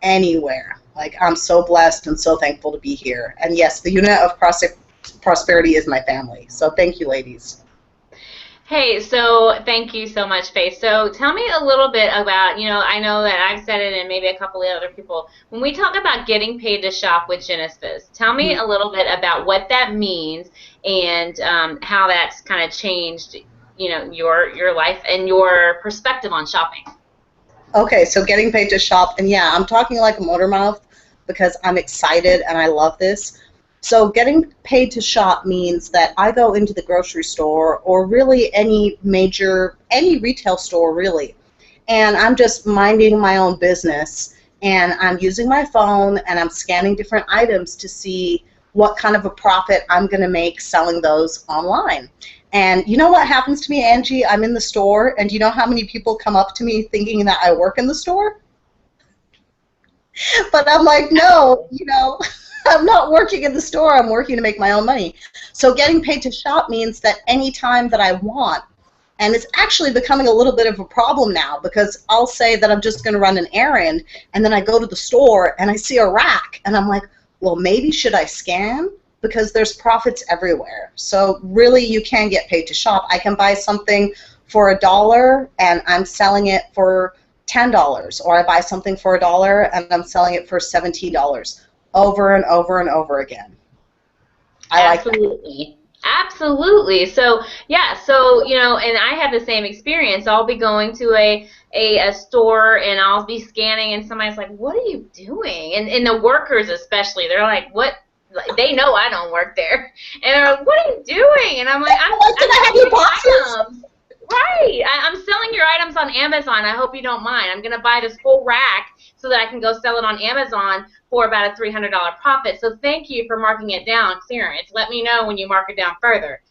S8: anywhere. Like, I'm so blessed and so thankful to be here. And yes, the Unit of Prosperity is my family. So thank you, ladies.
S6: Hey, so thank you so much, Faith. So tell me a little bit about, I know that I've said it and maybe a couple of other people. When we talk about getting paid to shop with Genesis, tell me a little bit about what that means and how that's kind of changed, your life and your perspective on shopping.
S8: Okay, so getting paid to shop, and yeah, I'm talking like a motor mouth because I'm excited and I love this. So getting paid to shop means that I go into the grocery store or really any retail store really, and I'm just minding my own business, and I'm using my phone and I'm scanning different items to see what kind of a profit I'm going to make selling those online. And you know what happens to me, Angie? I'm in the store, and you know how many people come up to me thinking that I work in the store? But I'm like, no, I'm not working in the store. I'm working to make my own money. So getting paid to shop means that any time that I want, and it's actually becoming a little bit of a problem now, because I'll say that I'm just going to run an errand, and then I go to the store and I see a rack, and I'm like, well, maybe should I scan? Because there's profits everywhere. So really, you can get paid to shop. I can buy something for $1 and I'm selling it for $10, or I buy something for $1 and I'm selling it for $17, over and over and over again.
S6: Absolutely. Absolutely. So yeah, and I have the same experience. I'll be going to a store and I'll be scanning, and somebody's like, "What are you doing?" And the workers especially, they're like, "What?" They know I don't work there, and they're like, "What are you doing?" And I'm like, "I'm selling your items." Right. I'm selling your items on Amazon. I hope you don't mind. I'm going to buy this whole rack so that I can go sell it on Amazon for about a $300 profit. So thank you for marking it down, clearance. Let me know when you mark it down further.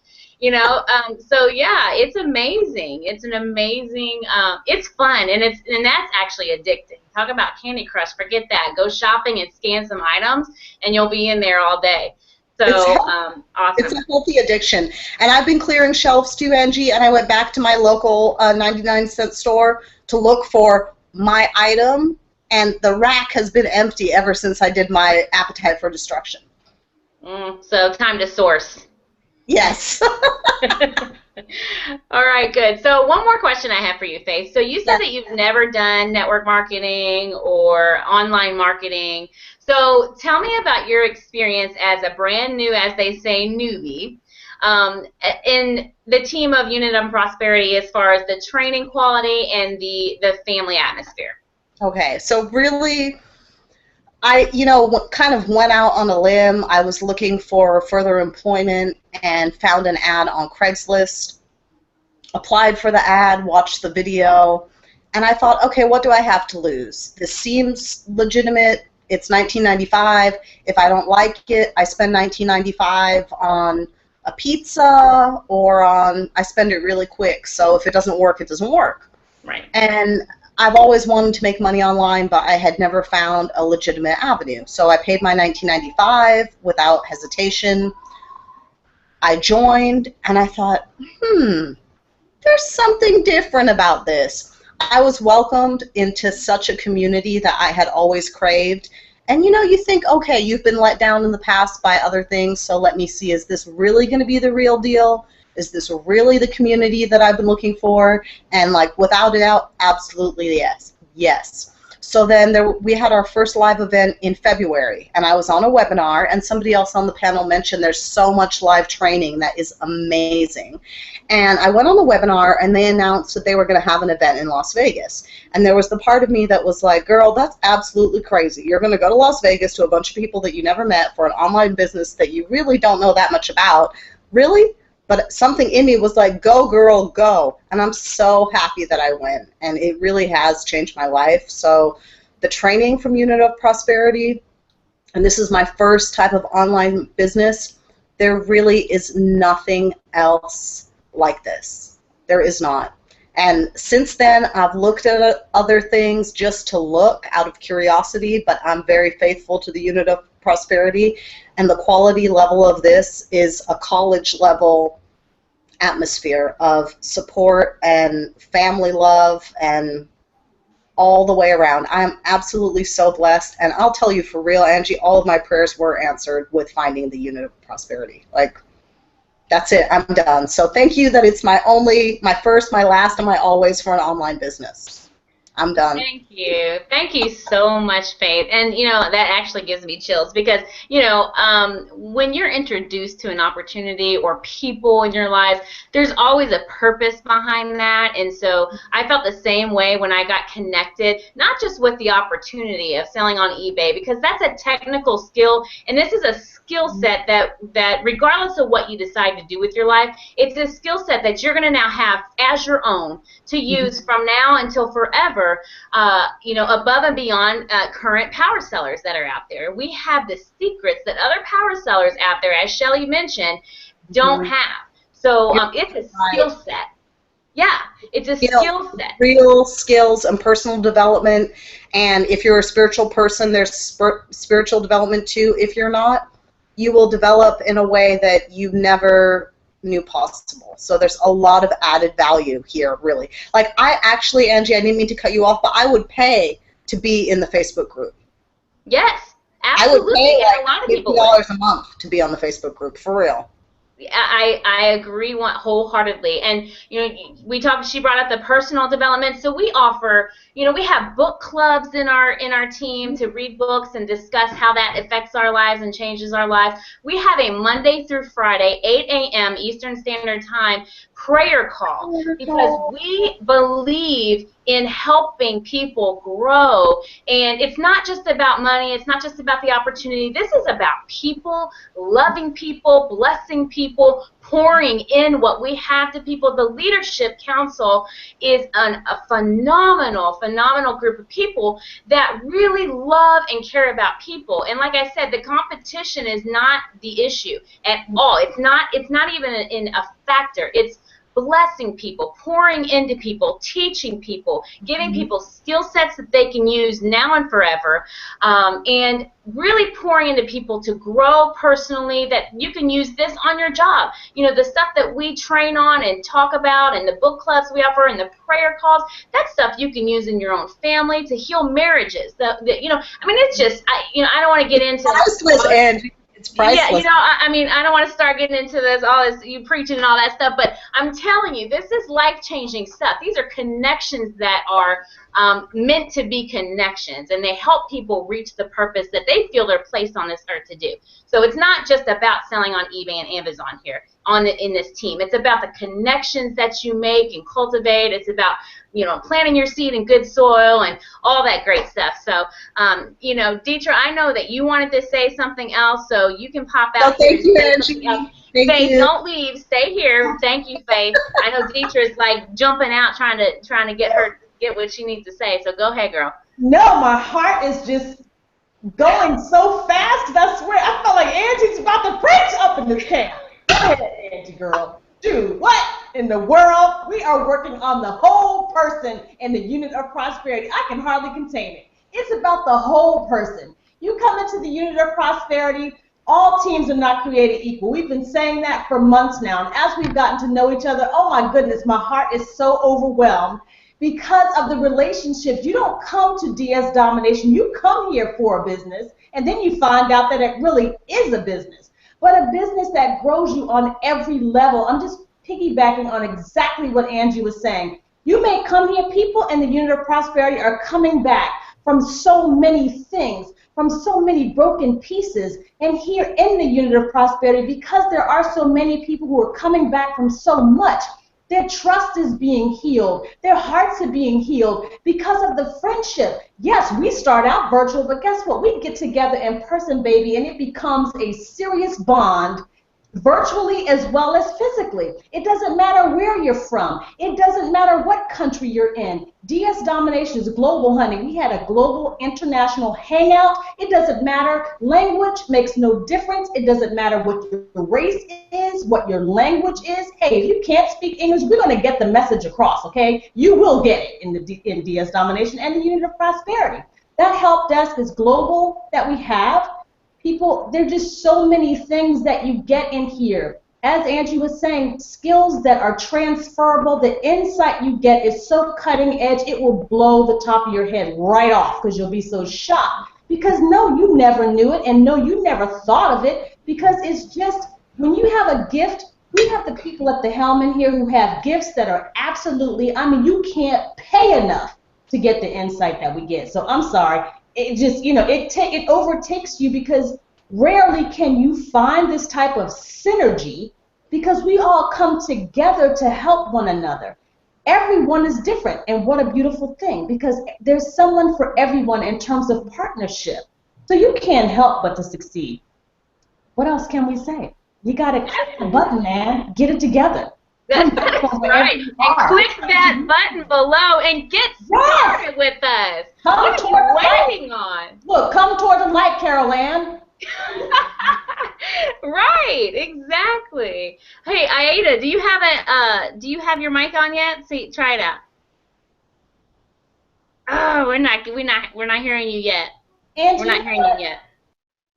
S6: So yeah, it's amazing. It's an amazing. It's fun, and that's actually addicting. Talk about Candy Crush. Forget that. Go shopping and scan some items, and you'll be in there all day. So awesome.
S8: It's a healthy addiction. And I've been clearing shelves too, Angie, and I went back to my local 99-cent store to look for my item, and the rack has been empty ever since I did my Appetite for Destruction.
S6: So time to source.
S8: Yes.
S6: All right, good. So one more question I have for you, Faith. So you said that you've never done network marketing or online marketing. So tell me about your experience as a brand new, as they say, newbie, in the team of Unit of Prosperity as far as the training quality and the family atmosphere.
S8: Okay, so really, I kind of went out on a limb. I was looking for further employment and found an ad on Craigslist, applied for the ad, watched the video, and I thought, okay, what do I have to lose? This seems legitimate. It's $19.95. If I don't like it, I spend $19.95 on a pizza, or I spend it really quick. So if it doesn't work, it doesn't work.
S6: Right.
S8: And I've always wanted to make money online, but I had never found a legitimate avenue. So I paid my $19.95 without hesitation. I joined, and I thought, there's something different about this. I was welcomed into such a community that I had always craved. And you think, okay, you've been let down in the past by other things, so let me see, is this really going to be the real deal? Is this really the community that I've been looking for? And without a doubt, absolutely yes. Yes. So then we had our first live event in February, and I was on a webinar, and somebody else on the panel mentioned there's so much live training that is amazing. And I went on the webinar, and they announced that they were going to have an event in Las Vegas. And there was the part of me that was like, girl, that's absolutely crazy. You're going to go to Las Vegas to a bunch of people that you never met for an online business that you really don't know that much about. Really? But something in me was like, go, girl, go. And I'm so happy that I went. And it really has changed my life. So the training from Unit of Prosperity, and this is my first type of online business, there really is nothing else like this. There is not. And since then, I've looked at other things just to look out of curiosity, but I'm very faithful to the Unit of Prosperity, and the quality level of this is a college level atmosphere of support and family love and all the way around. I'm absolutely so blessed, and I'll tell you for real, Angie, all of my prayers were answered with finding the Unit of Prosperity. Like, that's it. I'm done. So thank you that it's my first, my last, and my always for an online business. I'm done.
S6: Thank you. Thank you so much, Faith. And, you know, that actually gives me chills because, you know, when you're introduced to an opportunity or people in your life, there's always a purpose behind that. And so I felt the same way when I got connected, not just with the opportunity of selling on eBay, because that's a technical skill, and this is a skill set that regardless of what you decide to do with your life, it's a skill set that you're going to now have as your own to use from now until forever, you know, above and beyond current power sellers that are out there. We have the secrets that other power sellers out there, as Shelly mentioned, don't have. So it's a skill set. Yeah, it's a skill set.
S8: Real skills and personal development. And if you're a spiritual person, there's spiritual development too. If you're not, you will develop in a way that you never knew possible. So there's a lot of added value here, really. Like, I actually, Angie, I didn't mean to cut you off, but I would pay to be in the Facebook group.
S6: Yes, absolutely.
S8: I would pay like
S6: a lot of people
S8: $50 a month to be on the Facebook group, for real.
S6: I agree wholeheartedly. And, you know, she brought up the personal development. So we offer, you know, we have book clubs in our team to read books and discuss how that affects our lives and changes our lives. We have a Monday through Friday, 8 a.m. Eastern Standard Time prayer call because we believe in helping people grow. And it's not just about money. It's not just about the opportunity. This is about people, loving people, blessing people, pouring in what we have to people. The Leadership Council is a phenomenal group of people that really love and care about people. And like I said, the competition is not the issue at all. It's not even in a factor. It's blessing people, pouring into people, teaching people, giving people skill sets that they can use now and forever, and really pouring into people to grow personally, that you can use this on your job. You know, the stuff that we train on and talk about and the book clubs we offer and the prayer calls, that's stuff you can use in your own family to heal marriages. You know, I mean, it's just, I don't want to get into
S8: priceless, Angie. It's priceless.
S6: Yeah, you know, I mean, I don't want to start getting into all this, you preaching and all that stuff, but I'm telling you, this is life-changing stuff. These are connections that are meant to be connections, and they help people reach the purpose that they feel they're placed on this earth to do. So it's not just about selling on eBay and Amazon here in this team. It's about the connections that you make and cultivate. It's about, you know, planting your seed in good soil and all that great stuff. So, you know, Deetra, I know that you wanted to say something else, so you can pop out.
S8: Oh, thank you, Angie.
S6: Faith, don't leave. Stay here. Thank you, Faith. I know Deetra is like jumping out trying to get what she needs to say. So go ahead, girl.
S5: No, my heart is just going so fast that I swear I felt like Angie's about to preach up in this camp. Go ahead, Angie, girl. Dude, what in the world? We are working on the whole person in the Unit of Prosperity. I can hardly contain it. It's about the whole person. You come into the Unit of Prosperity, all teams are not created equal. We've been saying that for months now. And as we've gotten to know each other, oh my goodness, my heart is so overwhelmed because of the relationships. You don't come to DS Domination. You come here for a business, and then you find out that it really is a business, but a business that grows you on every level. I'm just piggybacking on exactly what Angie was saying. You may come here, people in the Unit of Prosperity are coming back from so many things, from so many broken pieces, and here in the Unit of Prosperity, because there are so many people who are coming back from so much, their trust is being healed. Their hearts are being healed because of the friendship. Yes, we start out virtual, but guess what? We get together in person, baby, and it becomes a serious bond, virtually as well as physically. It doesn't matter where you're from. It doesn't matter what country you're in. DS Domination is global, honey. We had a global international hangout. It doesn't matter. Language makes no difference. It doesn't matter what your race is, what your language is. Hey, if you can't speak English, we're going to get the message across, okay? You will get it in DS Domination and the Unit of Prosperity. That help desk is global that we have. People, there are just so many things that you get in here. As Angie was saying, skills that are transferable, the insight you get is so cutting edge, it will blow the top of your head right off because you'll be so shocked. Because no, you never knew it, and no, you never thought of it, because it's just, when you have a gift, we have the people at the helm in here who have gifts that are absolutely, I mean, you can't pay enough to get the insight that we get. So I'm sorry, it just, you know, it overtakes you, because rarely can you find this type of synergy, because we all come together to help one another. Everyone is different, and what a beautiful thing, because there's someone for everyone in terms of partnership. So you can't help but to succeed. What else can we say? You got to click the button, man. Get it together.
S6: That's right. And click that button below and get started with us. What are you waiting on?
S5: Look, come toward the light, Carol Ann.
S6: Right, exactly. Hey, Aida, do you have your mic on yet? See, try it out. Oh, we're not hearing you yet.
S5: And
S6: we're not hearing you yet.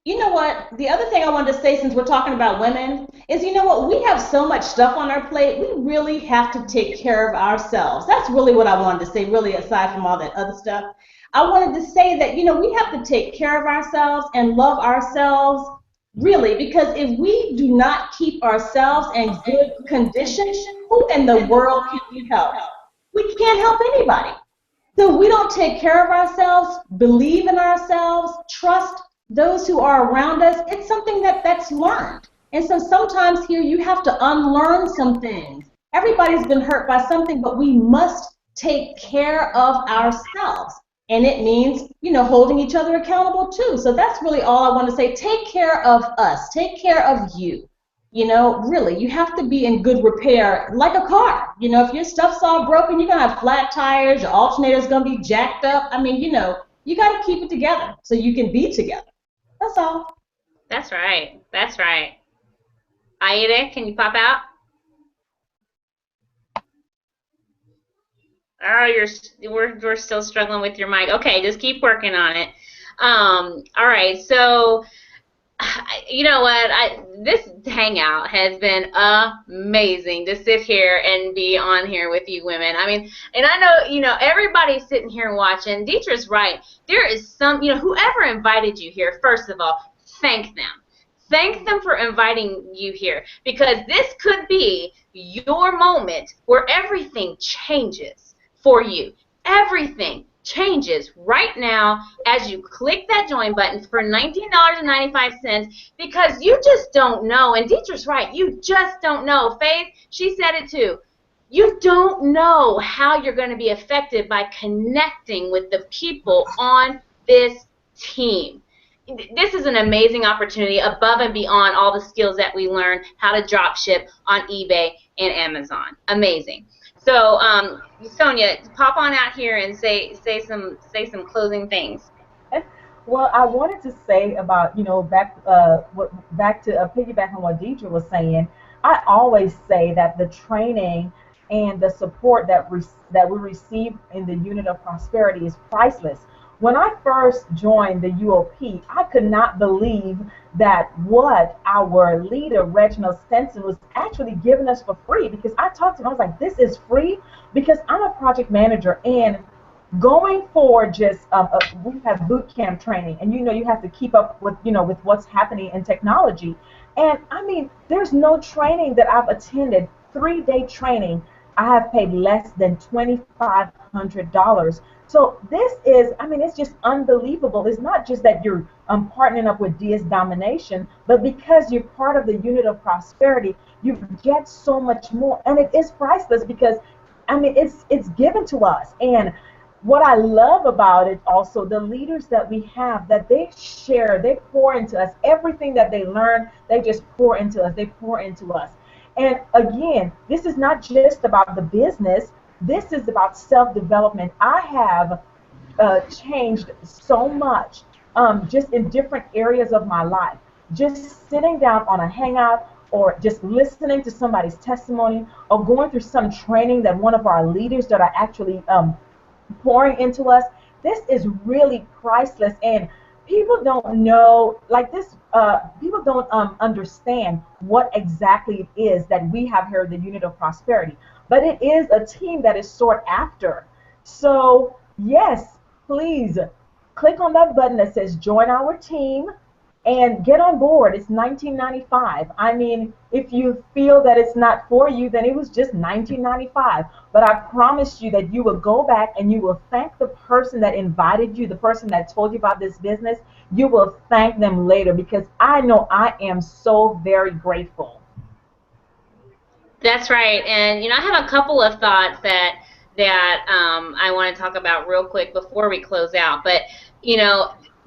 S5: You know what? The other thing I wanted to say, since we're talking about women, is, you know what? We have so much stuff on our plate. We really have to take care of ourselves. That's really what I wanted to say, really, aside from all that other stuff. I wanted to say that, you know, we have to take care of ourselves and love ourselves, really, because if we do not keep ourselves in good condition, who in the world can we help? We can't help anybody. So we don't take care of ourselves, believe in ourselves, trust those who are around us. It's something that's learned. And so sometimes here you have to unlearn some things. Everybody's been hurt by something, but we must take care of ourselves. And it means, you know, holding each other accountable too. So that's really all I want to say. Take care of us. Take care of you. You know, really, you have to be in good repair, like a car. You know, if your stuff's all broken, you're going to have flat tires, your alternator's going to be jacked up. I mean, you know, you got to keep it together so you can be together. That's all.
S6: That's right. That's right. Aida, can you pop out? Oh, we're still struggling with your mic. Okay, just keep working on it. All right, so you know what? This hangout has been amazing to sit here and be on here with you women. I mean, and I know, you know, everybody's sitting here watching. Deetra's right. There is some, you know, whoever invited you here, first of all, thank them. Thank them for inviting you here, because this could be your moment where everything changes for you. Everything changes right now as you click that join button for $19.95, because you just don't know. And Deetra's right, you just don't know. Faith, she said it too. You don't know how you're going to be affected by connecting with the people on this team. This is an amazing opportunity above and beyond all the skills that we learned how to drop ship on eBay and Amazon. Amazing. So, Sonia, pop on out here and say some closing things.
S1: Well, I wanted to say about, you know, back to piggyback on what Deetra was saying. I always say that the training and the support that we receive in the Unit of Prosperity is priceless. When I first joined the UOP, I could not believe that what our leader, Reginald Stenson, was actually giving us for free, because I talked to him, I was like, this is free? Because I'm a project manager, and going for just, we have boot camp training, and you know you have to keep up with, you know, with what's happening in technology. And I mean, there's no training that I've attended, 3-day training, I have paid less than $2,500. So this is, I mean, it's just unbelievable. It's not just that you're partnering up with DS Domination, but because you're part of the Unit of Prosperity, you get so much more. And it is priceless because, I mean, it's given to us. And what I love about it also, the leaders that we have, that they share, they pour into us. Everything that they learn, they just pour into us. They pour into us. And again, this is not just about the business. This is about self-development. I have changed so much just in different areas of my life. Just sitting down on a hangout or just listening to somebody's testimony or going through some training that one of our leaders that are actually pouring into us. This is really priceless. And people don't know, like this, people don't understand what exactly it is that we have here at the Unit of Prosperity. But it is a team that is sought after. So, yes, please click on that button that says join our team and get on board. It's $19.95. I mean, if you feel that it's not for you, then it was just $19.95. But I promise you that you will go back and you will thank the person that invited you, the person that told you about this business. You will thank them later, because I know I am so very grateful.
S6: That's right. And I have a couple of thoughts that I want to talk about real quick before we close out. But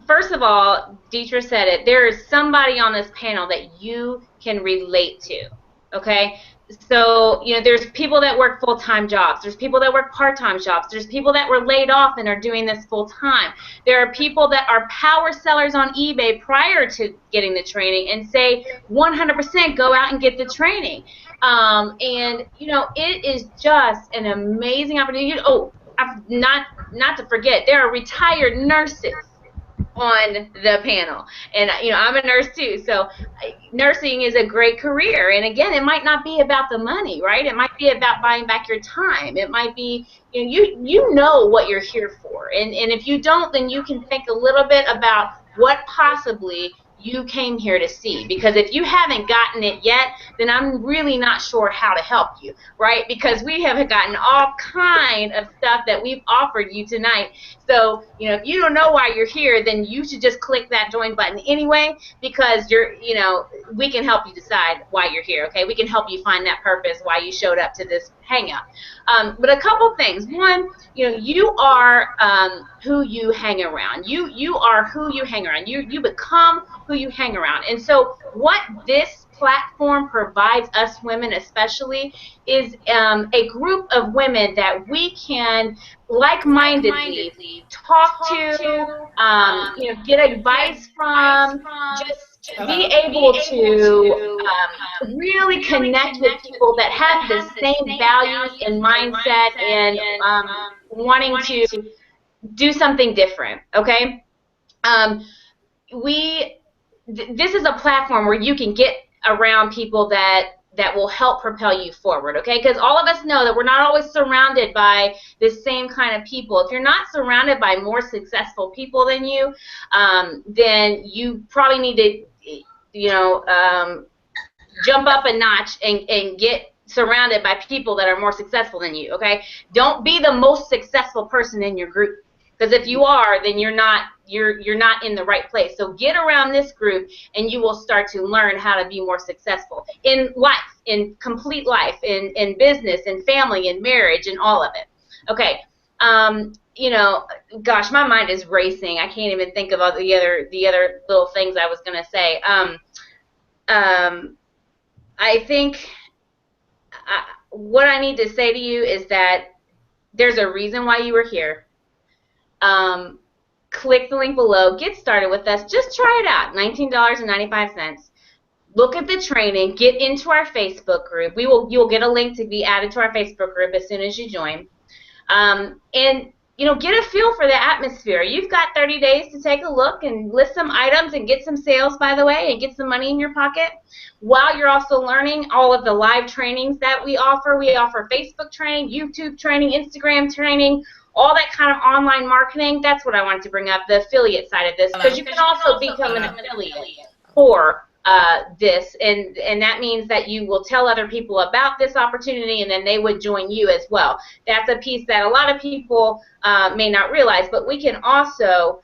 S6: first of all, Deetra said it, there is somebody on this panel that you can relate to, okay? So, there's people that work full-time jobs. There's people that work part-time jobs. There's people that were laid off and are doing this full-time. There are people that are power sellers on eBay prior to getting the training and say 100% go out and get the training. And, it is just an amazing opportunity. Oh, not to forget, there are retired nurses on the panel, and I'm a nurse too, so nursing is a great career. And again, it might not be about the money, right? It might be about buying back your time. It might be you know what you're here for, and if you don't, then you can think a little bit about what possibly you came here to see, because if you haven't gotten it yet, then I'm really not sure how to help you, right? Because we have gotten all kind of stuff that we've offered you tonight. So, if you don't know why you're here, then you should just click that join button anyway, because we can help you decide why you're here, okay? We can help you find that purpose, why you showed up to this hangout. But a couple things. One, you are who you hang around. You are who you hang around. You become who you hang around. And so what this platform provides us women especially is a group of women that we can like-mindedly talk to, get advice from, just be able to really connect with people that have the same values and mindset and wanting to do something different, okay? This is a platform where you can get around people that will help propel you forward, okay? Because all of us know that we're not always surrounded by the same kind of people. If you're not surrounded by more successful people than you, then you probably need to, jump up a notch and get surrounded by people that are more successful than you, okay? Don't be the most successful person in your group, because if you are, then you're not in the right place. So get around this group, and you will start to learn how to be more successful in life, in complete life, in business, in family, in marriage, and all of it. Okay. Gosh, my mind is racing. I can't even think of all the other little things I was gonna say. I think what I need to say to you is that there's a reason why you were here. Click the link below. Get started with us. Just try it out. $19.95. Look at the training. Get into our Facebook group. You'll get a link to be added to our Facebook group as soon as you join. And get a feel for the atmosphere. You've got 30 days to take a look and list some items and get some sales, by the way, and get some money in your pocket, while you're also learning all of the live trainings that we offer. We offer Facebook training, YouTube training, Instagram training, all that kind of online marketing. That's what I wanted to bring up, the affiliate side of this, because you can also become an affiliate for this, and that means that you will tell other people about this opportunity, and then they would join you as well. That's a piece that a lot of people may not realize, but we can also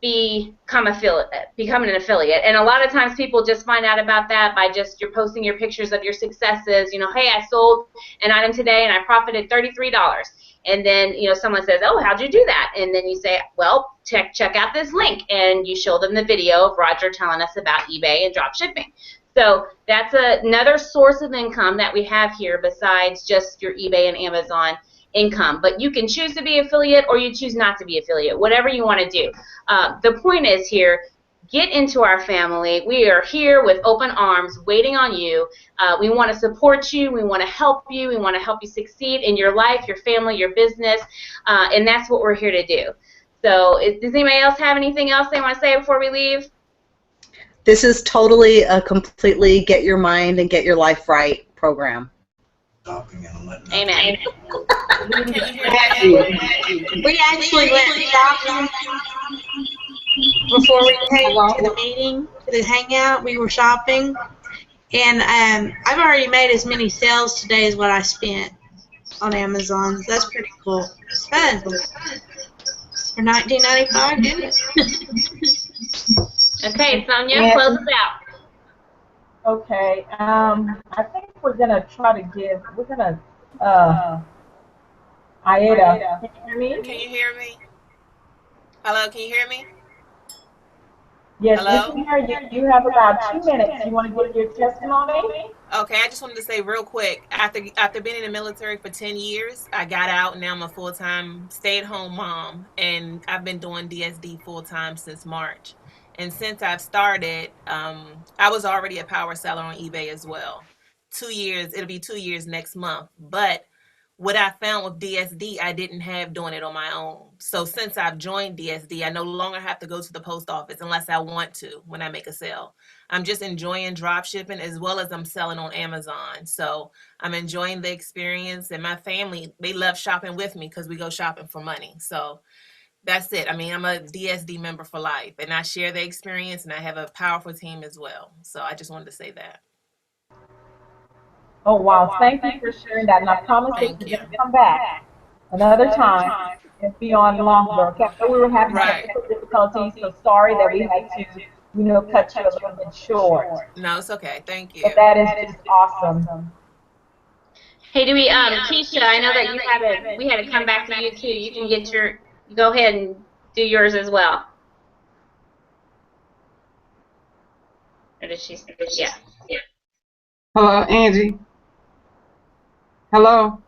S6: become an affiliate. And a lot of times people just find out about that by just you're posting your pictures of your successes. Hey, I sold an item today and I profited $33. And then someone says, oh, how'd you do that? And then you say, well, check out this link, and you show them the video of Roger telling us about eBay and drop shipping. So that's another source of income that we have here besides just your eBay and Amazon income. But you can choose to be affiliate, or you choose not to be affiliate, whatever you want to do. The point is here, get into our family. We are here with open arms waiting on you. We want to support you. We want to help you. We want to help you succeed in your life, your family, your business, and that's what we're here to do. So does anybody else have anything else they want to say before we leave?
S8: This is totally a completely get your mind and get your life right program.
S6: Amen.
S7: We actually went shopping before we came to the meeting, to the hangout. We were shopping, and I've already made as many sales today as what I spent on Amazon. So that's pretty cool. It's fun. For $19.95, didn't it?
S6: Okay, Sonia, close us out.
S1: Okay. I think we're gonna try to give. We're gonna. Aida, can you hear me?
S9: Can you hear me? Hello, can you hear me?
S1: Yes,
S9: Hello?
S1: we can hear you. You have about 2 minutes. You want to give your testimony?
S9: Okay, I just wanted to say real quick, after being in the military for 10 years, I got out and now I'm a full-time stay-at-home mom, and I've been doing DSD full-time since March. And since I've started, I was already a power seller on eBay as well. 2 years, it'll be 2 years next month. But what I found with DSD, I didn't have doing it on my own. So since I've joined DSD, I no longer have to go to the post office unless I want to when I make a sale. I'm just enjoying drop shipping as well as I'm selling on Amazon. So I'm enjoying the experience, and my family, they love shopping with me because we go shopping for money. So that's it. I mean, I'm a DSD member for life, and I share the experience, and I have a powerful team as well. So I just wanted to say that.
S1: Oh wow! Thank you for sharing that, and I promise that
S9: Thank
S1: you're
S9: you.
S1: gonna come back another time and be on longer. Okay, so we were having technical difficulties, so sorry that we had to, cut you a little bit short.
S9: No, it's okay. Thank you.
S1: But that is just awesome.
S6: Hey, do we, Keisha, I know that we had to come back to you too. You can get go ahead and do yours as well. Or did she, yeah.
S2: Hello, Angie. Hello.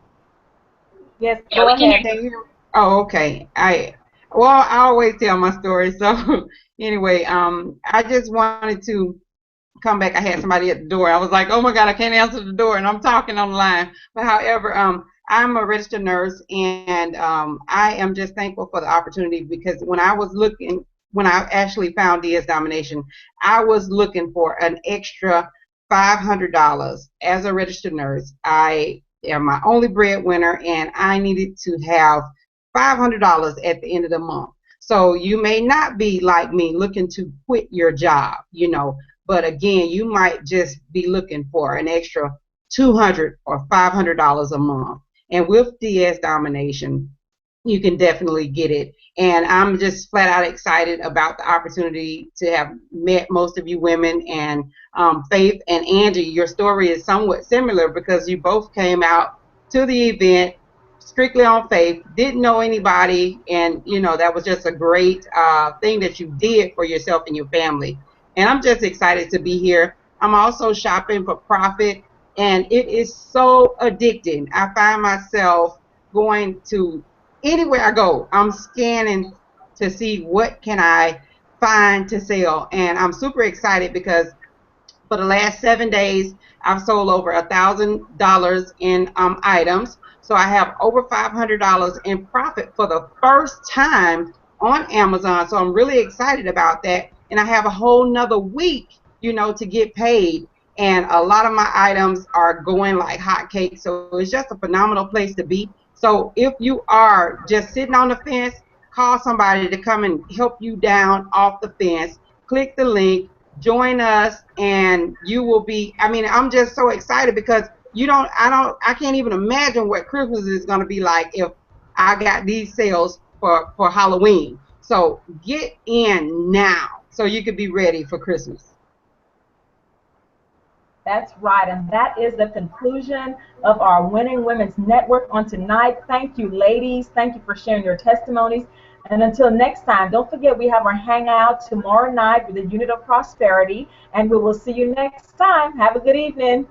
S1: Yes,
S6: Yeah,
S1: go
S6: we can
S1: ahead.
S6: hear you.
S2: Oh, okay. I always tell my story. So anyway, I just wanted to come back. I had somebody at the door. I was like, oh my God, I can't answer the door, and I'm talking on the line. But however, I'm a registered nurse, and I am just thankful for the opportunity, because when I actually found DS Domination, I was looking for an extra $500 as a registered nurse. I am my only breadwinner, and I needed to have $500 at the end of the month. So you may not be like me looking to quit your job, but again, you might just be looking for an extra $200 or $500 a month. And with DS Domination, you can definitely get it. And I'm just flat out excited about the opportunity to have met most of you women. And Faith and Angie, your story is somewhat similar, because you both came out to the event strictly on faith, didn't know anybody, and that was just a great thing that you did for yourself and your family. And I'm just excited to be here. I'm also shopping for profit, and it is so addicting. I find myself going to anywhere I go, I'm scanning to see what can I find to sell. And I'm super excited because for the last 7 days, I've sold over $1,000 in items. So I have over $500 in profit for the first time on Amazon. So I'm really excited about that. And I have a whole nother week, to get paid. And a lot of my items are going like hotcakes. So it's just a phenomenal place to be. So if you are just sitting on the fence, call somebody to come and help you down off the fence. Click the link, join us, and you will be, I'm just so excited, because I can't even imagine what Christmas is going to be like if I got these sales for Halloween. So get in now so you could be ready for Christmas.
S1: That's right, and that is the conclusion of our Winning Women's Network on tonight. Thank you, ladies. Thank you for sharing your testimonies. And until next time, don't forget we have our hangout tomorrow night with the Unit of Prosperity, and we will see you next time. Have a good evening.